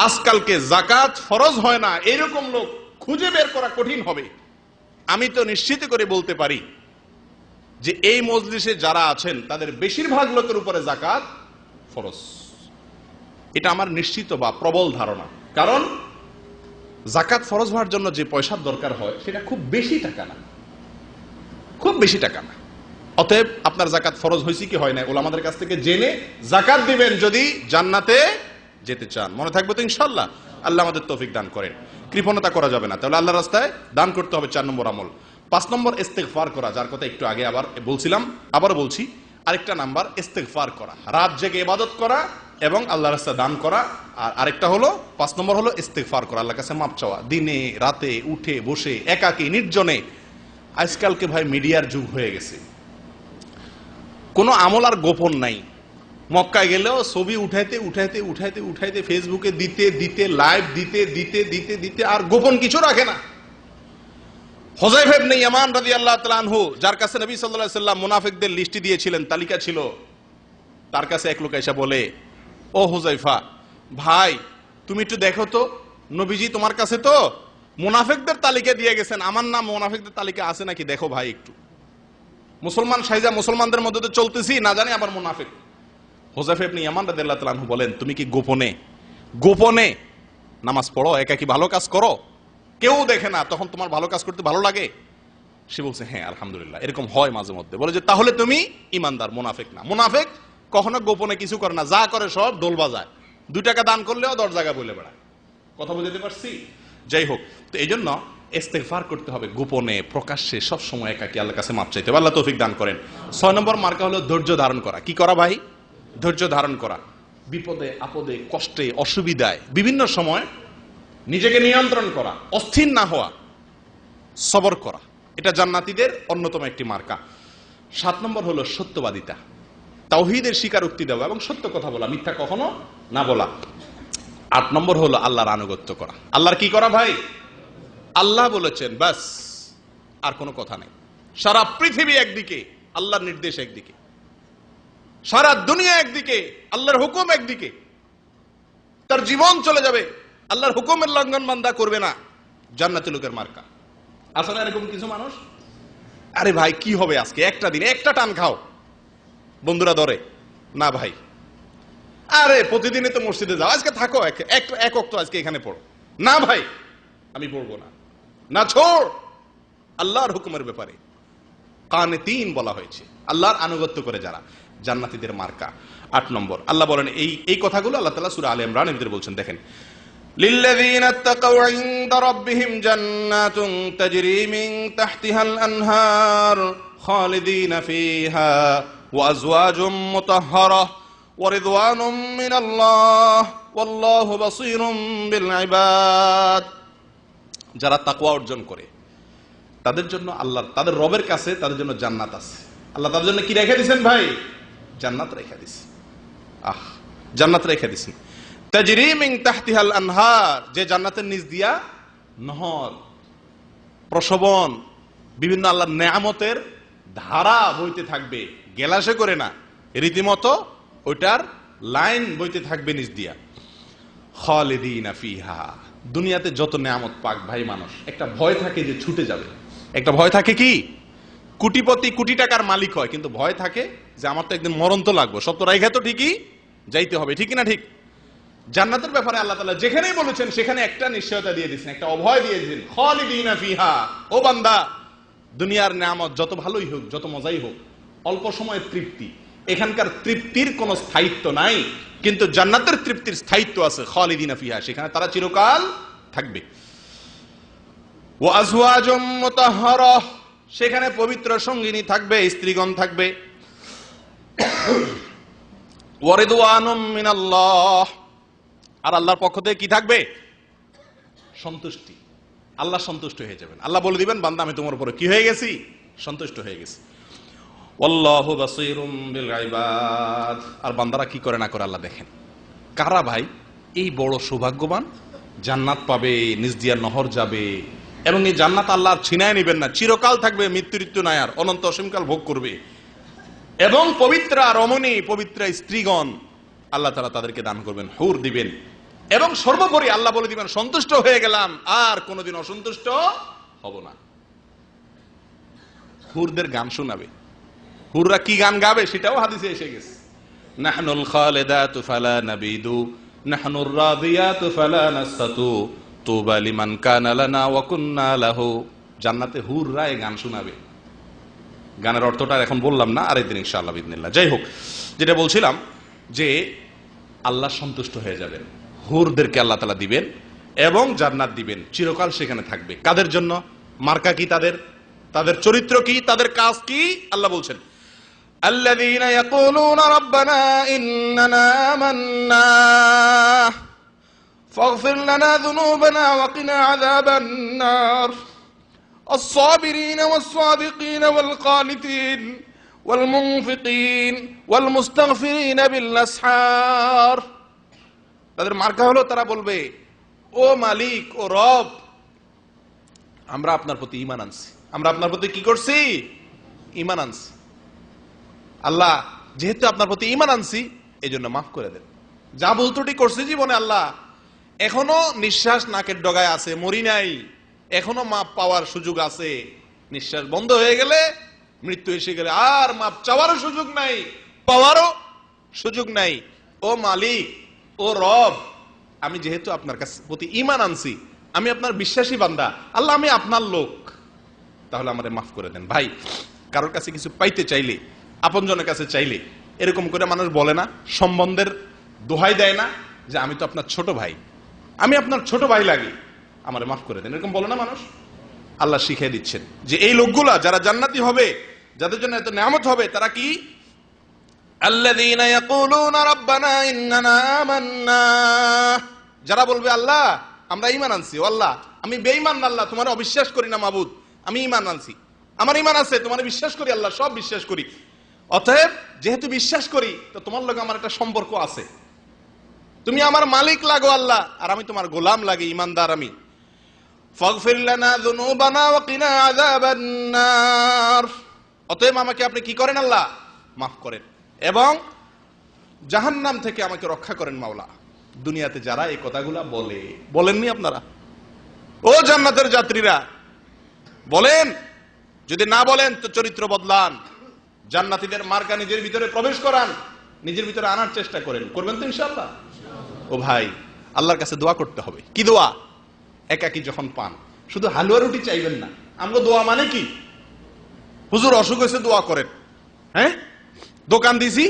আজকালকে যাকাত ফরজ হয় না এরকম লোক খুঁজে বের করা কঠিন হবে। আমি তো নিশ্চিত করে বলতে পারি যে এই মজলিসে যারা আছেন তাদের বেশিরভাগ লোকের উপরে যাকাত ফরজ। এটা আমার নিশ্চিত বা প্রবল ধারণা। কারণ যাকাত ফরজ হওয়ার জন্য যে পয়সার দরকার হয় সেটা খুব বেশি টাকা না। অতএব আপনার যাকাত ফরজ হয়েছে কি হয় না, ওলামাদের কাছ থেকে জেনে যাকাত দিবেন যদি জান্নাতে যেতে চান। মনে থাকবে তো ইনশাআল্লাহ? আল্লাহ আমাদের তৌফিক দান করেন। কৃপণতা করা যাবে না, তাহলে আল্লাহর রাস্তায় দান করতে হবে। 4 নম্বর আমল। 5 নম্বর ইস্তেগফার করা, যার কথা একটু আগে আবার বলছিলাম, আবার বলছি। আরেকটা নাম্বার ইস্তেগফার করা, রাত জেগে ইবাদত করা এবং আল্লাহর রাস্তায় দান করা। আর আরেকটা হলো 5 নম্বর হলো ইস্তেগফার করা, আল্লাহর কাছে মাপ চাওয়া, দিনে রাতে উঠে বসে একাকী নির্জনে। আজকালকে ভাই মিডিয়ার যুগ হয়ে গেছে, কোনো আমল আর গোপন নাই। মক্কায় গেলেও ছবি উঠাইতে ফেসবুকে দিতে লাইভ দিতে আর গোপন কিছু রাখে না। হুযায়ফা ইবনে ইয়ামান রাদিয়াল্লাহু তাআলা আনহু, যার কাছে নবী সাল্লাল্লাহু আলাইহি ওয়াসাল্লাম মুনাফিকদের লিস্টি দিয়েছিলেন, তালিকা ছিল, তার কাছে এক লোক এসে বলে, ও হুযায়ফা ভাই তুমি একটু দেখো তো, নবীজি তোমার কাছে তো মুনাফিকদের তালিকা দিয়ে গেছেন, আমার নাম মুনাফিকদের তালিকা আছে নাকি দেখো ভাই একটু। মুসলমান সাইজা মুসলমানদের মধ্যে তো চলতেছি, না জানি আবার মুনাফিক। হুযায়ফা ইবনে ইয়ামান রাদিয়াল্লাহু তাআলা আনহু বলেন, তুমি কি গোপনে নামাজ পড়ো, একাকী ভালো কাজ করো, কেউ দেখে না, তখন তোমার ভালো কাজ করতে ভালো লাগে? সে বলছে, হ্যাঁ আলহামদুলিল্লাহ, এরকম হয় মাঝে মধ্যে। বলে যে তাহলে তুমি ইমানদার, মুনাফিক না। মুনাফিক কখনো গোপনে কিছু করে না, যা করে সব দোল বাজায়, 2 টাকা দান করলেও 10 জায়গা বলে বেড়ায়। কথা বুঝতে পারছি? যাই হোক, তো এই জন্য ইস্তেগফার করতে হবে গোপনে, প্রকাশ্যে, সব সময় একাকী আল্লাহর কাছে মাপ চাইতে হবে। আল্লাহ তৌফিক দান করেন। 6 নম্বর মার্কা হলো ধৈর্য ধারণ করা। কি করা ভাই? ধৈর্য ধারণ করা। বিপদে আপদে কষ্টে অসুবিধায় বিভিন্ন সময় নিজেকে নিয়ন্ত্রণ করা, অস্থির না হওয়া, সবর করা, এটা জান্নাতীদের অন্যতম একটি মার্কা। 7 নম্বর হলো সত্যবাদিতা, তাওহীদের স্বীকারোক্তি দেওয়া এবং সত্য কথা বলা, মিথ্যা কখনো না বলা। 8 নম্বর হলো আল্লাহর আনুগত্য করা। আল্লাহর কি করা ভাই? আল্লাহ বলেছেন ব্যাস, আর কোনো কথা নেই। সারা পৃথিবী একদিকে, আল্লাহর নির্দেশ একদিকে, সারা দুনিয়া একদিকে, আল্লাহর হুকুম একদিকে, তার জীবন চলে যাবে, আল্লাহর হুকুমের লঙ্ঘন বান্দা করবে না। জান্নাতি লোকের মার্কা। আসলে এরকম কিছু মানুষ, আরে ভাই কি হবে আজকে, একটা দিন একটা টান খাও, বন্ধুরা ধরে না ভাই, আরে প্রতিদিনই তো মসজিদে যাও, আজকে থাকো এক ওয়াক্ত আজকে এখানে পড়ো না ভাই, আমি পড়বো না ছোড়। আল্লাহর হুকুমের ব্যাপারে কানিতিন বলা হয়েছে, আল্লাহর আনুগত্য করে যারা, জান্নাতীদের মার্কা। 8 নম্বর আল্লাহ বলেন এই কথাগুলো আল্লাহ তাআলা সূরা আলে ইমরানের ভিতরে বলছেন, দেখেন, লিল্লাযীনা তাকাউ ইনদা রাব্বিহিম জান্নাতুন তাজরি মিন তাহতিহাল আনহার খালিদিনা ফিহা ওয়া আজওয়াজুম মুতাহহারা ওয়া রিদওয়ানুম মিনাল্লাহ ওয়াল্লাহু বাসীরুম বিল ইবাদ। যারা তাকওয়া অর্জন করে তাদের জন্য আল্লাহ, তাদের রবের কাছে তাদের জন্য জান্নাত আছে। আল্লাহ তাদের জন্য কি রেখে দিয়েছেন ভাই? জান্নাত রেখে দিয়েছেন। জান্নাত রেখে দিয়েছেন। তাজরি মিন তাহতিহাল আনহার, যে জান্নাতের নিচ দিয়া নহর, প্রসবন, বিভিন্ন আল্লাহর নেয়ামতের ধারা বইতে থাকবে, গেলাসে করে না, রীতিমতো ওইটার লাইন বইতে থাকবে নিচ দিয়া। খালিদিনা ফিহা, দুনিয়াতে যত নেয়ামত পাক ভাই মানুষ, একটা ভয় থাকে যে ছুটে যাবে, একটা ভয় থাকে কি কোটিপতি কোটি টাকার মালিক হয়, কিন্তু ভয় থাকে যে আমার তো একদিন মরণ তো লাগবে, সব তো রাইখা তো ঠিকই যাইতে হবে, ঠিক না ঠিক? জান্নাতের ব্যাপারে আল্লাহ তাআলা যেখানেই বলেছেন সেখানে একটা নিশ্চয়তা দিয়ে দিয়েছেন, একটা অভয় দিয়ে দিয়েছেন, খালিদিনা ফিহা। ও বান্দা, দুনিয়ার নেয়ামত যত ভালোই হোক, যত মজাই হোক, অল্প সময়ের তৃপ্তি, এখানকার তৃপ্তির কোনো স্থায়িত্ব নাই, কিন্তু জান্নাতের তৃপ্তির স্থায়িত্ব আছে। খালিদিনা ফিহা, সেখানে তারা চিরকাল থাকবে। ওয়া আজওয়াজুম মুতাহহারা, সেখানে পবিত্র সঙ্গিনী থাকবে, স্ত্রীগণ থাকবে। ওয়া রিদওয়ানুম মিনাল্লাহ, আর আল্লাহর পক্ষ থেকে কি থাকবে? সন্তুষ্টি। আল্লাহ সন্তুষ্ট হয়ে যাবেন, আল্লাহ বলে দিবেন বান্দা আমি তোমার উপরে কি হয়ে গেছি? সন্তুষ্ট হয়ে গেছি। আল্লাহু বাসীরুম বিল ইবাদ, আর বান্দারা কি করে না করে আল্লাহ দেখেন। কারা ভাই এই বড় সৌভাগ্যবান? জান্নাত পাবে, নিজ দিয়া নহর যাবে, এবং এই জান্নাত আল্লাহ ছিনায় নিবেন না, চিরকাল থাকবে, মৃত্যু নাই আর, অনন্ত অসীমকাল ভোগ করবে। এবং পবিত্রা রমণী, পবিত্র স্ত্রীগণ আল্লাহ তাআলা তাদেরকে দান করবেন, হুর দিবেন। এবং সর্বোপরি আল্লাহ বলে দিবেন সন্তুষ্ট হয়ে গেলাম, আর কোনোদিন অসন্তুষ্ট হব না। হুরদের গান শোনাবে। হুররা কি গান গাবে সেটাও হাদিসে এসে গেছে। নাহনুল খালিদাতু ফালা নাবিদু, নাহনুর রাদিয়াতু ফালা নাসতাতু, তুবা লিমান কানা লানা ওয়া কুন্না লাহু। জান্নাতে হুররা এই গান শোনাবে। গানের অর্থটা এখন বললাম না, আরেকদিন ইনশাআল্লাহ বিইذنিল্লাহ। যাই হোক, যেটা বলছিলাম যে আল্লাহ সন্তুষ্ট হয়ে যাবেন, হুরদেরকে আল্লাহ তাআলা দিবেন এবং জান্নাত দিবেন, চিরকাল সেখানে থাকবে। কাদের জন্য? মার্কা কি তাদের? তাদের চরিত্র কি? তাদের কাজ কি? আল্লাহ বলছেন আল্লাযীনা ইয়াকুলুনা রাব্বানা ইন্নানা আমান্না ফাগফির লানা যুনুবানা ওয়া কিনা আযাবান নার الصابرين والصادقين والقانتين والمنفقين والمستغفرين بالأسحار। তাদের মার্কা হলো তারা বলবে ও মালিক, ও রব, আমরা আপনার প্রতি ঈমান আনছি, আমরা আপনার প্রতি কি করছি? ঈমান আনছি। আল্লাহ যেহেতু আপনার প্রতি ঈমান আনছি এই জন্য মাফ করে দেন, যা ভুল ত্রুটি করছি জীবনে আল্লাহ, এখনো নিঃশ্বাস নাকের ডগায় আছে, মরি নাই, এখনো মাপ পাওয়ার সুযোগ আছে। নিঃশ্বাস বন্ধ হয়ে গেলে, মৃত্যু এসে গেলে আর মাপ চাওয়ারও সুযোগ নাই, পাওয়ারও সুযোগ নাই। ও মালিক, ও রব, আমি যেহেতু আপনার কাছে প্রতি ঈমান আনছি, আমি আপনার বিশ্বাসী বান্দা, আল্লাহ আমি আপনার লোক, তাহলে আমাদের মাফ করে দেন। ভাই, কারোর কাছে কিছু পাইতে চাইলে, আপনজনের কাছে চাইলে এরকম করে মানুষ বলে না, সম্বন্ধের দোহাই দেয় না যে আমি তো আপনার ছোট ভাই, আমি আপনার ছোট ভাই লাগি, আমারে মাফ করে দেন, এরকম বলে না মানুষ? আল্লাহ শিখিয়ে দিচ্ছেন যে এই লোকগুলা যারা জান্নাতি হবে, যাদের জন্য এত নিয়ামত হবে, তারা কি? আল্লাযীনা ইয়াকুলুনা রাব্বানা ইন্নানা আমান্না, যারা বলবে আল্লাহ আমরা ঈমান আনছি, ও আল্লাহ আমি বেঈমান না, আল্লাহ তোমার অবিশ্বাস করি না মাবুদ, আমি ঈমান আনছি, আমার ঈমান আছে, তোমার বিশ্বাস করি আল্লাহ, সব বিশ্বাস করি, অতএব যেহেতু বিশ্বাস করি তো তোমার লগে আমার একটা সম্পর্ক আছে, তুমি আমার মালিক লাগো আল্লাহ, আর আমি তোমার গোলাম লাগি, ঈমানদার আমি। ফাগফির লানা যুনুবানা ওয়া কিনা আযাবান নার, অতএব আমাকে আপনি কি করেন আল্লাহ? মাফ করেন, এবং জাহান্নাম থেকে আমাকে রক্ষা করেন মাওলা। দুনিয়াতে যারা এই কথাগুলা বলে, বলেননি আপনারা? ও জান্নাতের যাত্রীরা বলেন, যদি না বলেন তো চরিত্র বদলান, জান্নাতীদের মার্কা নিজের ভিতরে প্রবেশ করান, নিজের ভিতরে আনার চেষ্টা করেন, করবেন তো ইনশাআল্লাহ? ও ভাই, আল্লাহর কাছে দোয়া করতে হবে। কি দোয়া? একাকি যখন পান, শুধু হালুয়া রুটি চাইবেন না। আমরা দোয়া মানে কি? হুজুর অসুখ হয়েছে দোয়া করেন, হ্যাঁ, দোকান দিছি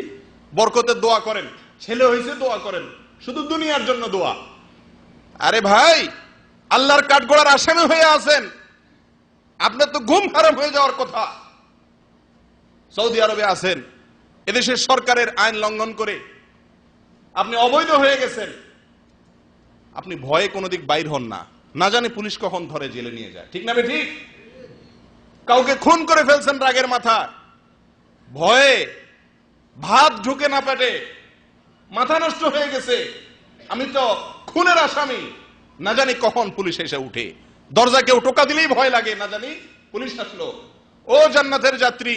বরকতের দোয়া করেন, ছেলে হয়েছে দোয়া করেন, শুধু দুনিয়ার জন্য দোয়া। আরে ভাই, আল্লাহর কাঠগড়ার আসামি হয়ে আছেন, আপনার তো ঘুম হারাম হয়ে যাওয়ার কথা। সৌদি আরবে আছেন, এদেশের সরকারের আইন লঙ্ঘন করে আপনি অবৈধ হয়ে গেছেন, আপনি ভয়ে কোনো দিক বাইর হন না, না জানি পুলিশ কখন ধরে জেলে নিয়ে যায়, ঠিক না বে ঠিক? কাউকে খুন করে ফেলছেন রাগের মাথা, ভয়ে ভাত ঢুকে না পেটে, মাথা নষ্ট হয়ে গেছে, আমি তো খুনের আসামি, না জানি কখন পুলিশ এসে উঠে, দরজা কেউ টোকা দিলেই ভয় লাগে, না জানি পুলিশ আসলো। ও জান্নাতের যাত্রী,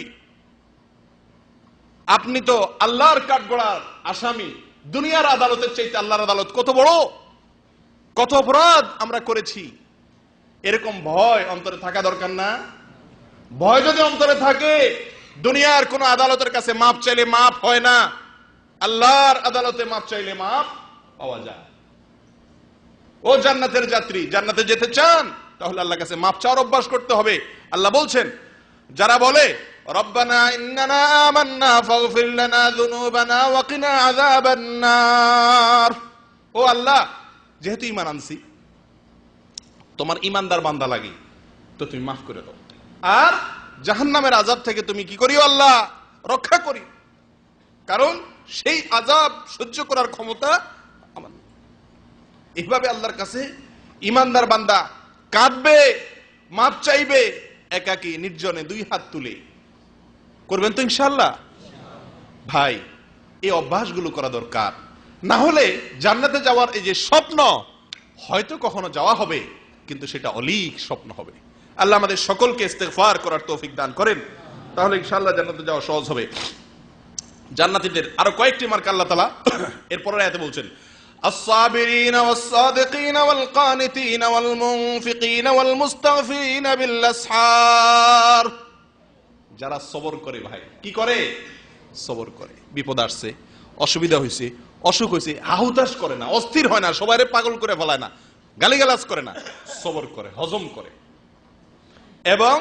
আপনি তো আল্লাহর কাঠগড়ার আসামি। দুনিয়ার আদালতের চাইতে আল্লাহর আদালত কত বড়, কত অপরাধ আমরা করেছি। এরকম ভয় অন্তরে থাকা দরকার না? ভয় যদি অন্তরে থাকে, দুনিয়ার কোন আদালতের কাছে মাপ চাইলে মাপ হয় না, আল্লাহর আদালতে মাপ চাইলে মাপ পাওয়া যায়। ও জান্নাতের যাত্রী, জান্নাতে যেতে চান তাহলে আল্লাহর কাছে মাপ চাওয়ার অভ্যাস করতে হবে। আল্লাহ বলছেন, যারা বলে রব্বানা ইন্নানা আমান্না ফাগফির লানা যুনুবানা ওয়া কিনা আযাবান নার, ও আল্লাহ, যেহেতু ঈমান আনছি, তোমার ঈমানদার বান্দা লাগি, তো তুমি মাফ করে দাও, আর জাহান্নামের আযাব থেকে তুমি কি করিও আল্লাহ, রক্ষা করি, কারণ সেই আযাব সহ্য করার ক্ষমতা আমার। এইভাবে আল্লাহর কাছে ঈমানদার বান্দা কাঁদবে, মাপ চাইবে, একাকী নির্জনে দুই হাত তুলে। করবেন তো ইনশাআল্লাহ? ভাই, এই অভ্যাসগুলো করা দরকার, না হলে জান্নাতে যাওয়ার এই যে স্বপ্ন, হয়তো কখনো যাওয়া হবে, কিন্তু সেটা অলীক স্বপ্ন হবে। আল্লাহ আমাদের সকলকে ইস্তেগফার করার তৌফিক দান করেন, তাহলে ইনশাআল্লাহ জান্নাতে যাওয়া সহজ হবে। জান্নাতীদের আরো কয়েকটি মার্কা আল্লাহ তাআলা এরপরের আয়াতে বলছেন, الصابرين والصادقين والقانتين والمنفقين والمستغفرين بالأسحار, যারা সবর করে। ভাই কি করে? সবর করে। বিপদ আসছে, অসুবিধা হয়েছে, অসুখ হয়েছে, হাহুতাশ করে না, অস্থির হয় না, সবাইরে পাগল করে ফেলায় না, গালিগালাজ করে না, সবর করে, হজম করে। এবং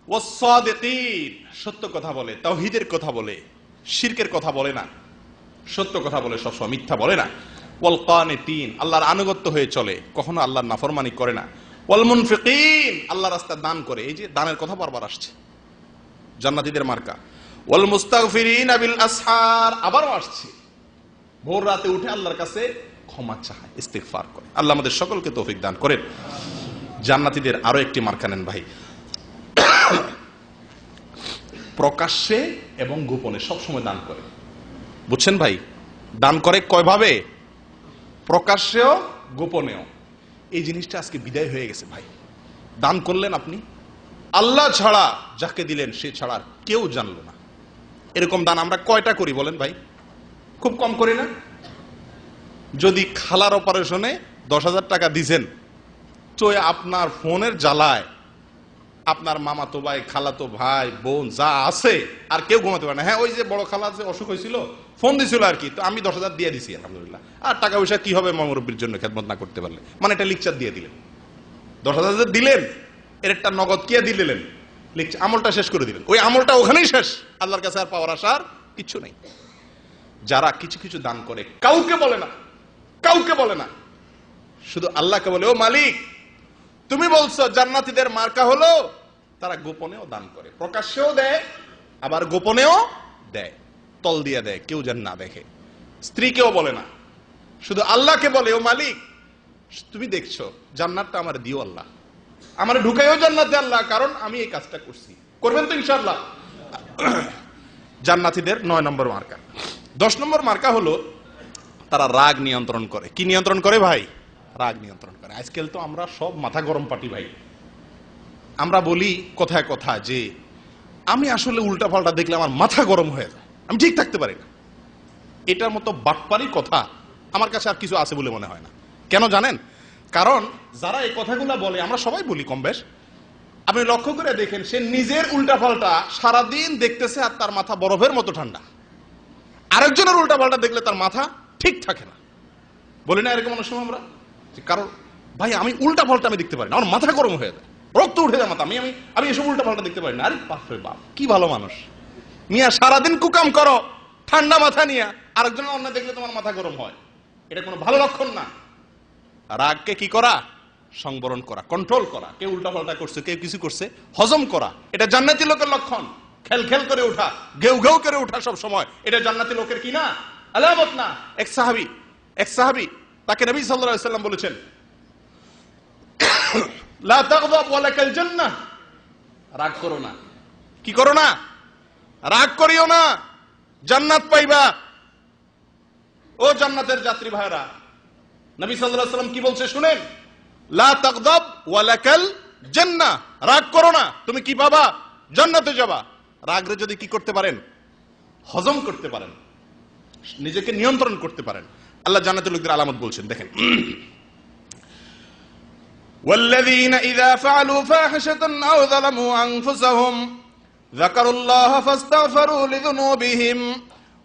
ওয়াসসাদিকিন, সত্য কথা বলে, তাওহীদের কথা বলে, শিরকের কথা বলে না, সত্য কথা বলে, সবসময় মিথ্যা বলে না। ওয়াল কানিতিন, আল্লাহর আনুগত্য হয়ে চলে, কখনো আল্লাহর নাফরমানি করে না। ওয়াল মুনফিকিন, আল্লাহর রাস্তায় দান করে, এই যে দানের কথা বারবার আসছে, জান্নাতীদের মার্কা। ওয়াল মুস্তাগফিরিনা বিল আসহার, আবারও আসছে, ভোর রাতে উঠে আল্লাহর কাছে ক্ষমা চায়, ইস্তিগফার করে। আল্লাহ আমাদের সকলকে তৌফিক দান করেন। জান্নাতীদের আরো একটি মার্কা নেন ভাই, প্রকাশ্যে এবং গোপনে সবসময় দান করে। বুঝছেন ভাই? দান করে কয়ভাবে? প্রকাশ্যেও গোপনেও। এই জিনিসটা আজকে বিদায় হয়ে গেছে ভাই। দান করলেন আপনি, আল্লাহ ছাড়া যাকে দিলেন সে ছাড়া আর কেউ জানলো না। এরকম দান আমরা কয়টা করি বলেন ভাই? খুব কম করি না? যদি খালার অপারেশনে 10,000 টাকা দিছেন, তো আপনার ফোনের জ্বালায় আপনার মামাতো ভাই, খালাতো ভাই, বোন যা আছে আর কেউ ঘুমাতে পারে না। হ্যাঁ, ওই যে বড় খালা যে অসুখ হয়েছিল, ফোন দিছিল আর কি, তো আমি 10,000 দিয়ে দিছি আলহামদুলিল্লাহ। আর টাকা পয়সা কি হবে মুরব্বির জন্য খেদমত না করতে পারলে, মানে এটা লিকচার দিয়ে দিলেন। 10,000 দিলেন, এর একটা নগদ কি দিলেন, লিকচার, আমলটা শেষ করে দিলেন। ওই আমলটা ওখানেই শেষ, আল্লাহর কাছে আর পাওয়ার আসার কিছু নেই। যারা কিছু কিছু দান করে, কাউকে বলে না, কাউকে বলে না, শুধু আল্লাহকে বলে, ও মালিক তুমি বলছো জান্নাতীদের মার্কা হলো তারা গোপনেও দান করে, প্রকাশ্যেও দেয়, আবার গোপনেও দেয়, তল দিয়ে দেয়, কেউ যেন না দেখে। স্ত্রীকেও বলে না, শুধু আল্লাহকে বলে, ও মালিক তুমি দেখছো, জান্নাতটা আমার দিও আল্লাহ, আমার ঢুকাইও জান্নাতে আল্লাহ, কারণ আমি এই কাজটা করছি। করবেন তো ইনশাআল্লাহ? জান্নাতীদের 9 নম্বর মার্কা। 10 নম্বর মার্কা হলো তারা রাগ নিয়ন্ত্রণ করে। কি নিয়ন্ত্রণ করে ভাই? রাগ নিয়ন্ত্রণ করে। আজকাল তো আমরা সব মাথা গরম পাটি ভাই। আমরা বলি কথায় কথা যে আমি আসলে উল্টা পাল্টা দেখলে আমার মাথা গরম হয়ে যায়, আমি ঠিক থাকতে পারি না। এটার মতো বাটপারি কথা আমার কাছে আর কিছু আছে বলে মনে হয় না। কেন জানেন? কারণ যারা এই কথাগুলো বলে, আমরা সবাই বলি কম বেশ, আপনি লক্ষ্য করে দেখেন, সে নিজের উল্টা পাল্টা সারাদিন দেখতেছে আর তার মাথা বরফের মতো ঠান্ডা। আরেকজনের উল্টা পাল্টা দেখলে তার মাথা ঠিক থাকে না। বলি না এরকম অনেক সময় আমরা, কারণ ভাই আমি উল্টা পাল্টা আমি দেখতে পারি না, আমার মাথা গরম হয়ে যায়, রক্ত উঠে যায় মাথা, আমি এসব উল্টা পাল্টা দেখতে পারি না। আরে বাপরে বাপ, কি ভালো মানুষ মিয়া, সারাদিন কুকাম করো ঠান্ডা মাথা নিয়ে, আরেকজনের অন্য দেখলে তোমার মাথা গরম হয়, এটা কোনো ভালো লক্ষণ না। রাগকে কি করা? সংবরণ করা, কন্ট্রোল করা। কেউ উল্টা পাল্টা করছে, কেউ কিছু করছে, হজম করা, এটা জান্নাতি লোকের লক্ষণ। খেল খেল করে ওঠা, ঘেউ ঘেউ করে ওঠা সব সময়, এটা জান্নাতি লোকের কি না? আলামত না। এক সাহাবী তাকে নবী সাল্লাল্লাহু আলাইহি ওয়াসাল্লাম বলেছেন, লা তাগদাব ওয়া লাকাল জান্নাহ, রাগ করো না। কি করো না? রাগ করিও না, জান্নাত পাইবা। ও জান্নাতের যাত্রী ভাইরা, নবী সাল্লাল্লাহু আলাইহি ওয়াসাল্লাম কি বলছে শুনেন, লা তাগদাব ওয়া লাকাল জান্নাহ, রাগ করো না, তুমি কি পাবা? জান্নাতে যাবা। রাগরে যদি কি করতে পারেন? হজম করতে পারেন, নিজেকে নিয়ন্ত্রণ করতে পারেন, আল্লাহ জান্নাতের লোকদের আলামত বলছেন, দেখেন, والذين إذا فعلوا فاحشة أو ظلموا أنفسهم ذكروا الله فاستغفروا لذنوبهم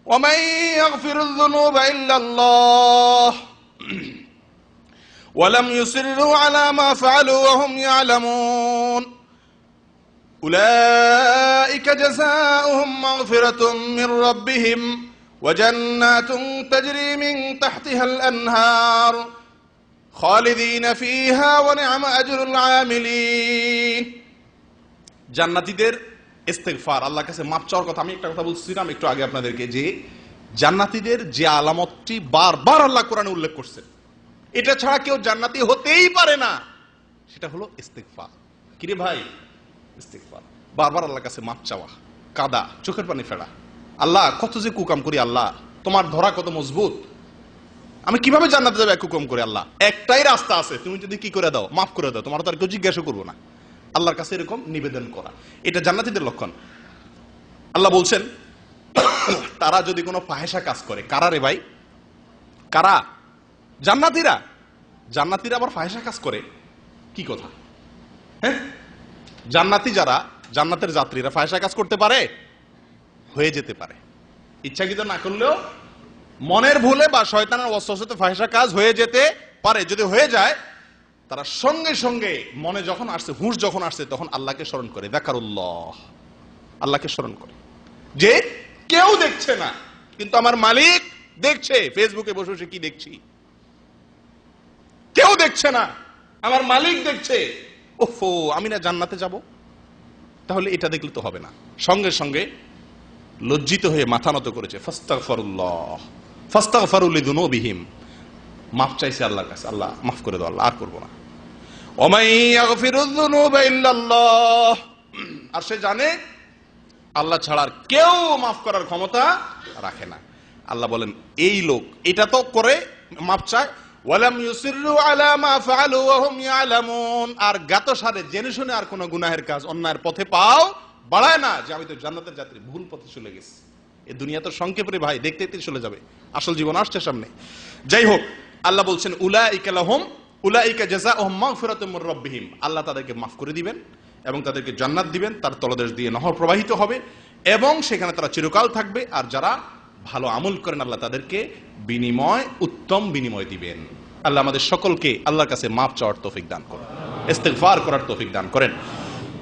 ومن يغفر الذنوب إلا الله ولم يصروا على ما فعلوا وهم يعلمون أولئك جزاؤهم مغفرة من ربهم وجنات تجري من تحتها الأنهار খালিদিন ফিহা ওয়া নি'মা আজরুল আমিলিন। জান্নাতীদের ইস্তিগফার, আল্লাহর কাছে মাফ চাওয়ার কথা। আমি একটা কথা বলছিলাম একটু আগে আপনাদেরকে, যে জান্নাতীদের যে আলামতটি বারবার আল্লাহ কোরআনে উল্লেখ করছেন, এটা ছাড়া কেউ জান্নাতি হতেই পারে না, সেটা হলো ইস্তিগফার। কি রে ভাই? ইস্তিগফার, বারবার আল্লাহর কাছে মাফ চাওয়া, কাদা, চোখের পানি ফেলা, আল্লাহ কত যে কুকাম করি, আল্লাহ তোমার ধরা কত মজবুত, আমি কিভাবে জান্নাতে যাবো এক হুকুম করে? আল্লাহ একটাই রাস্তা আছে, তুমি যদি কি করে দাও, মাফ করে দাও, তোমার তো আর কেউ জিজ্ঞাসা করবো না। আল্লাহর কাছে এরকম নিবেদন করা, এটা জান্নাতীদের লক্ষণ। আল্লাহ বলছেন, তারা যদি কোনো ফাহেসা কাজ করে, কারা রে ভাই? কারা? জান্নাতীরা। জান্নাতীরা আবার ফাহেসা কাজ করে, কি কথা? হ্যাঁ, জান্নাতি যারা, জান্নাতের যাত্রীরা ফাহেসা কাজ করতে পারে, হয়ে যেতে পারে, ইচ্ছাকৃত না করলেও মনের ভুলে বা শয়তানের ওয়াসওয়াসাতে ফাহিশা কাজ হয়ে যেতে পারে। যদি হয়ে যায়, তারা সঙ্গে সঙ্গে মনে যখন আসছে, হুঁশ যখন আসছে, তখন আল্লাহকে স্মরণ করে, যাকারুল্লাহ, আল্লাহকে স্মরণ করে, যে কেউ দেখছে না কিন্তু আমার মালিক দেখছে। ফেসবুকে বসে বসে কি দেখছি, কেউ দেখছে না, আমার মালিক দেখছে। ওফো, আমি না জান্নাতে যাব? তাহলে এটা দেখলে তো হবে না। সঙ্গে সঙ্গে লজ্জিত হয়ে মাথা নত করেছে, ফাস্তাগফিরুল্লাহ ফাস্তাগফিরু লিযুনুবিহিম, মাফ চাইছে আল্লাহর কাছে, আল্লাহ মাফ করে দাও, আল্লাহ আর করব না। ওমাই ইয়াগফিরুয যুনুবা ইল্লাল্লাহ, আর সে জানে আল্লাহ ছাড়া আর কেউ মাফ করার ক্ষমতা রাখে না। আল্লাহ বলেন, এই লোক এটা তো করে, মাফ চায়, ওয়ালাম ইউসিররু আলা মা ফাআলু ওয়া হুম ইয়ালামুন, আর গাতসারে জেনে শুনে আর কোন গুনাহের কাজ, অন্যায়ের পথে পাও বাড়ায় না, যে আমি তো জান্নাতের যাত্রী, ভুল পথে চলে গেছি। এই দুনিয়া তো সংক্ষেপে ভাই, দেখতে দেখতে চলে যাবে, আসল জীবন আসছে সামনে। যাই হোক, আল্লাহ বলছেন, উলাইকা লাহুম উলাইকা জাযাউহুম মাগফিরাতুম মির রাব্বিহিম, আল্লাহ তাদেরকে মাফ করে দিবেন এবং তাদেরকে জান্নাত দিবেন, তার তলদেশ দিয়ে নহর প্রবাহিত হবে এবং সেখানে তারা চিরকাল থাকবে। আর যারা ভালো আমল করেন, আল্লাহ তাদেরকে বিনিময়, উত্তম বিনিময় দিবেন। আল্লাহ আমাদের সকলকে আল্লাহর কাছে মাফ চাওয়ার তৌফিক দান করেন, ইস্তিগফার করার তৌফিক দান করেন।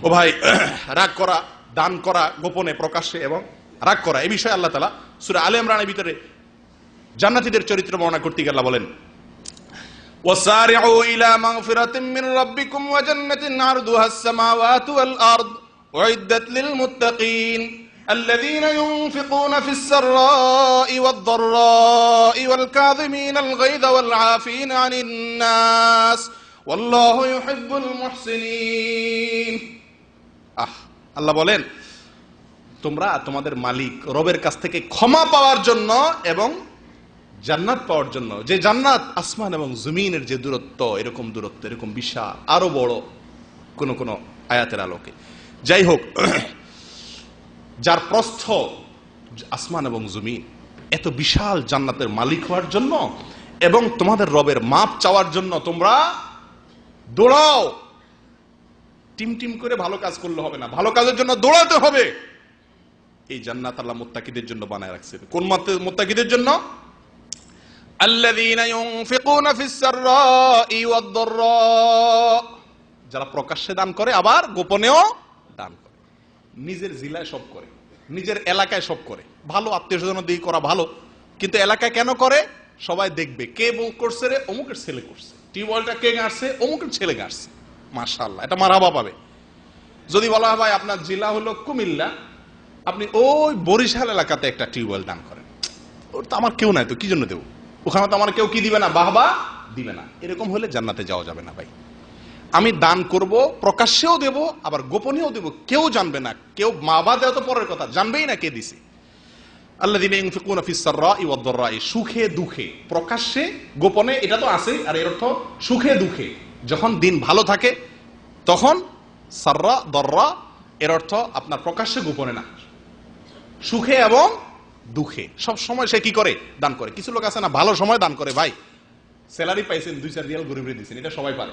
ও ভাই, রাগ করা, দান করা গোপনে প্রকাশ্যে এবং রাগ করা, এই বিষয়ে আল্লাহ তাআলা সূরা আলে ইমরানের ভিতরে জান্নাতীদের চরিত্র বর্ণনা করতে গিয়ে আল্লাহ বলেন, ওয়াসারিউ ইলা মাগফিরাতিম মির রাব্বিকুম ওয়া জান্নাতিন আরদুহাস সামাওয়াতু ওয়াল আরদ উইদ্দাত লিল মুত্তাকিন الذين ينفقون في السراء والضراء والكاظمين الغيظ والعافين عن الناس والله يحب المحسنين। আল্লাহ বলেন, তোমরা তোমাদের মালিক রবের কাছ থেকে ক্ষমা পাওয়ার জন্য এবং জান্নাত পাওয়ার জন্য, যে জান্নাত আসমান এবং জমিনের যে দূরত্ব, এরকম দূরত্ব, এরকম বিশাল, আরো বড় কোন কোন আয়াতের আলোকে। যাই হোক, যার প্রস্থ আসমান এবং জমিন, এত বিশাল জান্নাতের মালিক হওয়ার জন্য এবং তোমাদের রবের মাপ চাওয়ার জন্য তোমরা দৌড়াও। টিম টিম করে ভালো কাজ করলে হবে না, ভালো কাজের জন্য দৌড়াতে হবে। এই জান্নাত আল্লাহ মুত্তাকিদের জন্য বানায় রাখছেন। কোন মুত্তাকিদের জন্য? আল্লাযীনা ইউনফিকুনা ফিস সাররাই ওয়াদ দাররা, যারা প্রকাশ্যে দান করে আবার গোপনেও দান করে, নিজের জেলায় সব করে, নিজের এলাকায় সব করে। ভালো আত্মীয়স্বজন দিয়ে করা ভালো, কিন্তু এলাকায় কেন করে? সবাই দেখবে, কে বল করছে রে, অমুকের ছেলে করছে, টিউবওয়েলটা কে গাড়ছে, অমুকের ছেলে গাড়ছে, মাশাআল্লাহ, এটা মারহাবা পাবে। যদি বলা হয় ভাই আপনার জেলা হলো কুমিল্লা, আপনি ওই বরিশাল এলাকাতে একটা টিউবওয়েল দান করেন, ওর তো আমার কেউ নাই, তো কি জন্য দেব? ওখানে তো আমার কেউ কি দিবে না, বাহবা দিবে না। এরকম হলে জান্নাতে যাওয়া যাবে না ভাই। আমি দান করব, প্রকাশ্যেও দেব, আবার গোপনেও দেব, কেউ জানবে না। কেউ মা বাবা দেওয়া তো পরের কথা, জানবেই না কে দিছে। আল্লাযীনা ইউনফিকুনা ফিস সাররাই ওয়াদ দাররাই, সুখে দুঃখে, প্রকাশ্যে গোপনে, এটা তো আছে। আর এর অর্থ সুখে দুঃখে, যখন দিন ভালো থাকে তখন সাররা দররা, এর অর্থ আপনার প্রকাশ্যে গোপনে না, সুখে এবং দুঃখে সব সময় সে কি করে, দান করে। কিছু লোক আছে না, ভালো সময় দান করে, ভাই স্যালারি পাইছেন 2-4 রিয়াল গরিবরে দিয়েছেন, এটা সবাই পারে।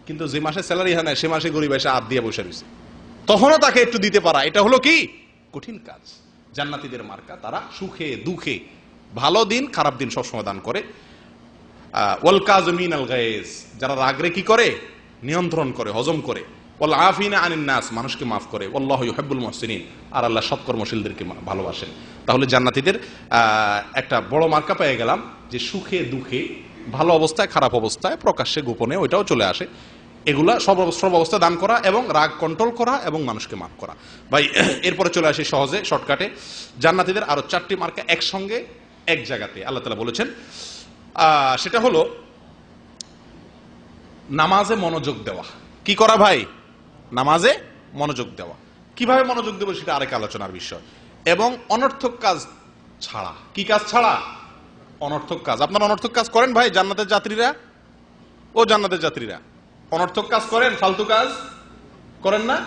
কিন্তু যে মাসে স্যালারি হয় না সে মাসে গরিব এসে হাত দিয়ে বসে রয়েছে, তখনও তাকে একটু দিতে পারা, এটা হলো কি কঠিন কাজ। জান্নাতীদের মার্কা, তারা সুখে দুঃখে, ভালো দিন খারাপ দিন সবসময় দান করে। ওয়াল কাযিমিনাল গায়জ, যারা রাগরে কি করে, নিয়ন্ত্রণ করে, হজম করে। ওয়াল আফিনা আনিন নাস, মানুষকে মাফ করে। আল্লাহু ইউহিব্বুল মুহসিনিন, আর আল্লাহ সৎকর্মশীলদেরকে ভালোবাসেন। তাহলে জান্নাতীদের একটা বড় মার্কা পেয়ে গেলাম, যে সুখে দুঃখে, ভালো অবস্থায় খারাপ অবস্থায়, প্রকাশ্যে গোপনে, ওইটাও চলে আসে। এগুলা সব অবস্থা দান করা এবং রাগ কন্ট্রোল করা এবং মানুষকে মাফ করা। ভাই এরপরে চলে আসি সহজে শর্টকাটে, জান্নাতীদের আরো 4টি মার্কা একসঙ্গে এক জায়গাতে আল্লাহ তাআলা বলেছেন। সেটা হলো নামাজে মনোযোগ দেওয়া। কি করা ভাই? নামাজে মনোযোগ দেওয়া। কিভাবে মনোযোগ দেবো সেটা আরেক আলোচনার বিষয়। এবং অনর্থক কাজ ছাড়া। কি কাজ ছাড়া? অনর্থক কাজ। আপনারা অনর্থক কাজ করেন ভাই? জান্নাতের যাত্রীরা, ও জান্নাতের যাত্রীরা অনর্থক কাজ করেন? ফালতু কাজ করেন না?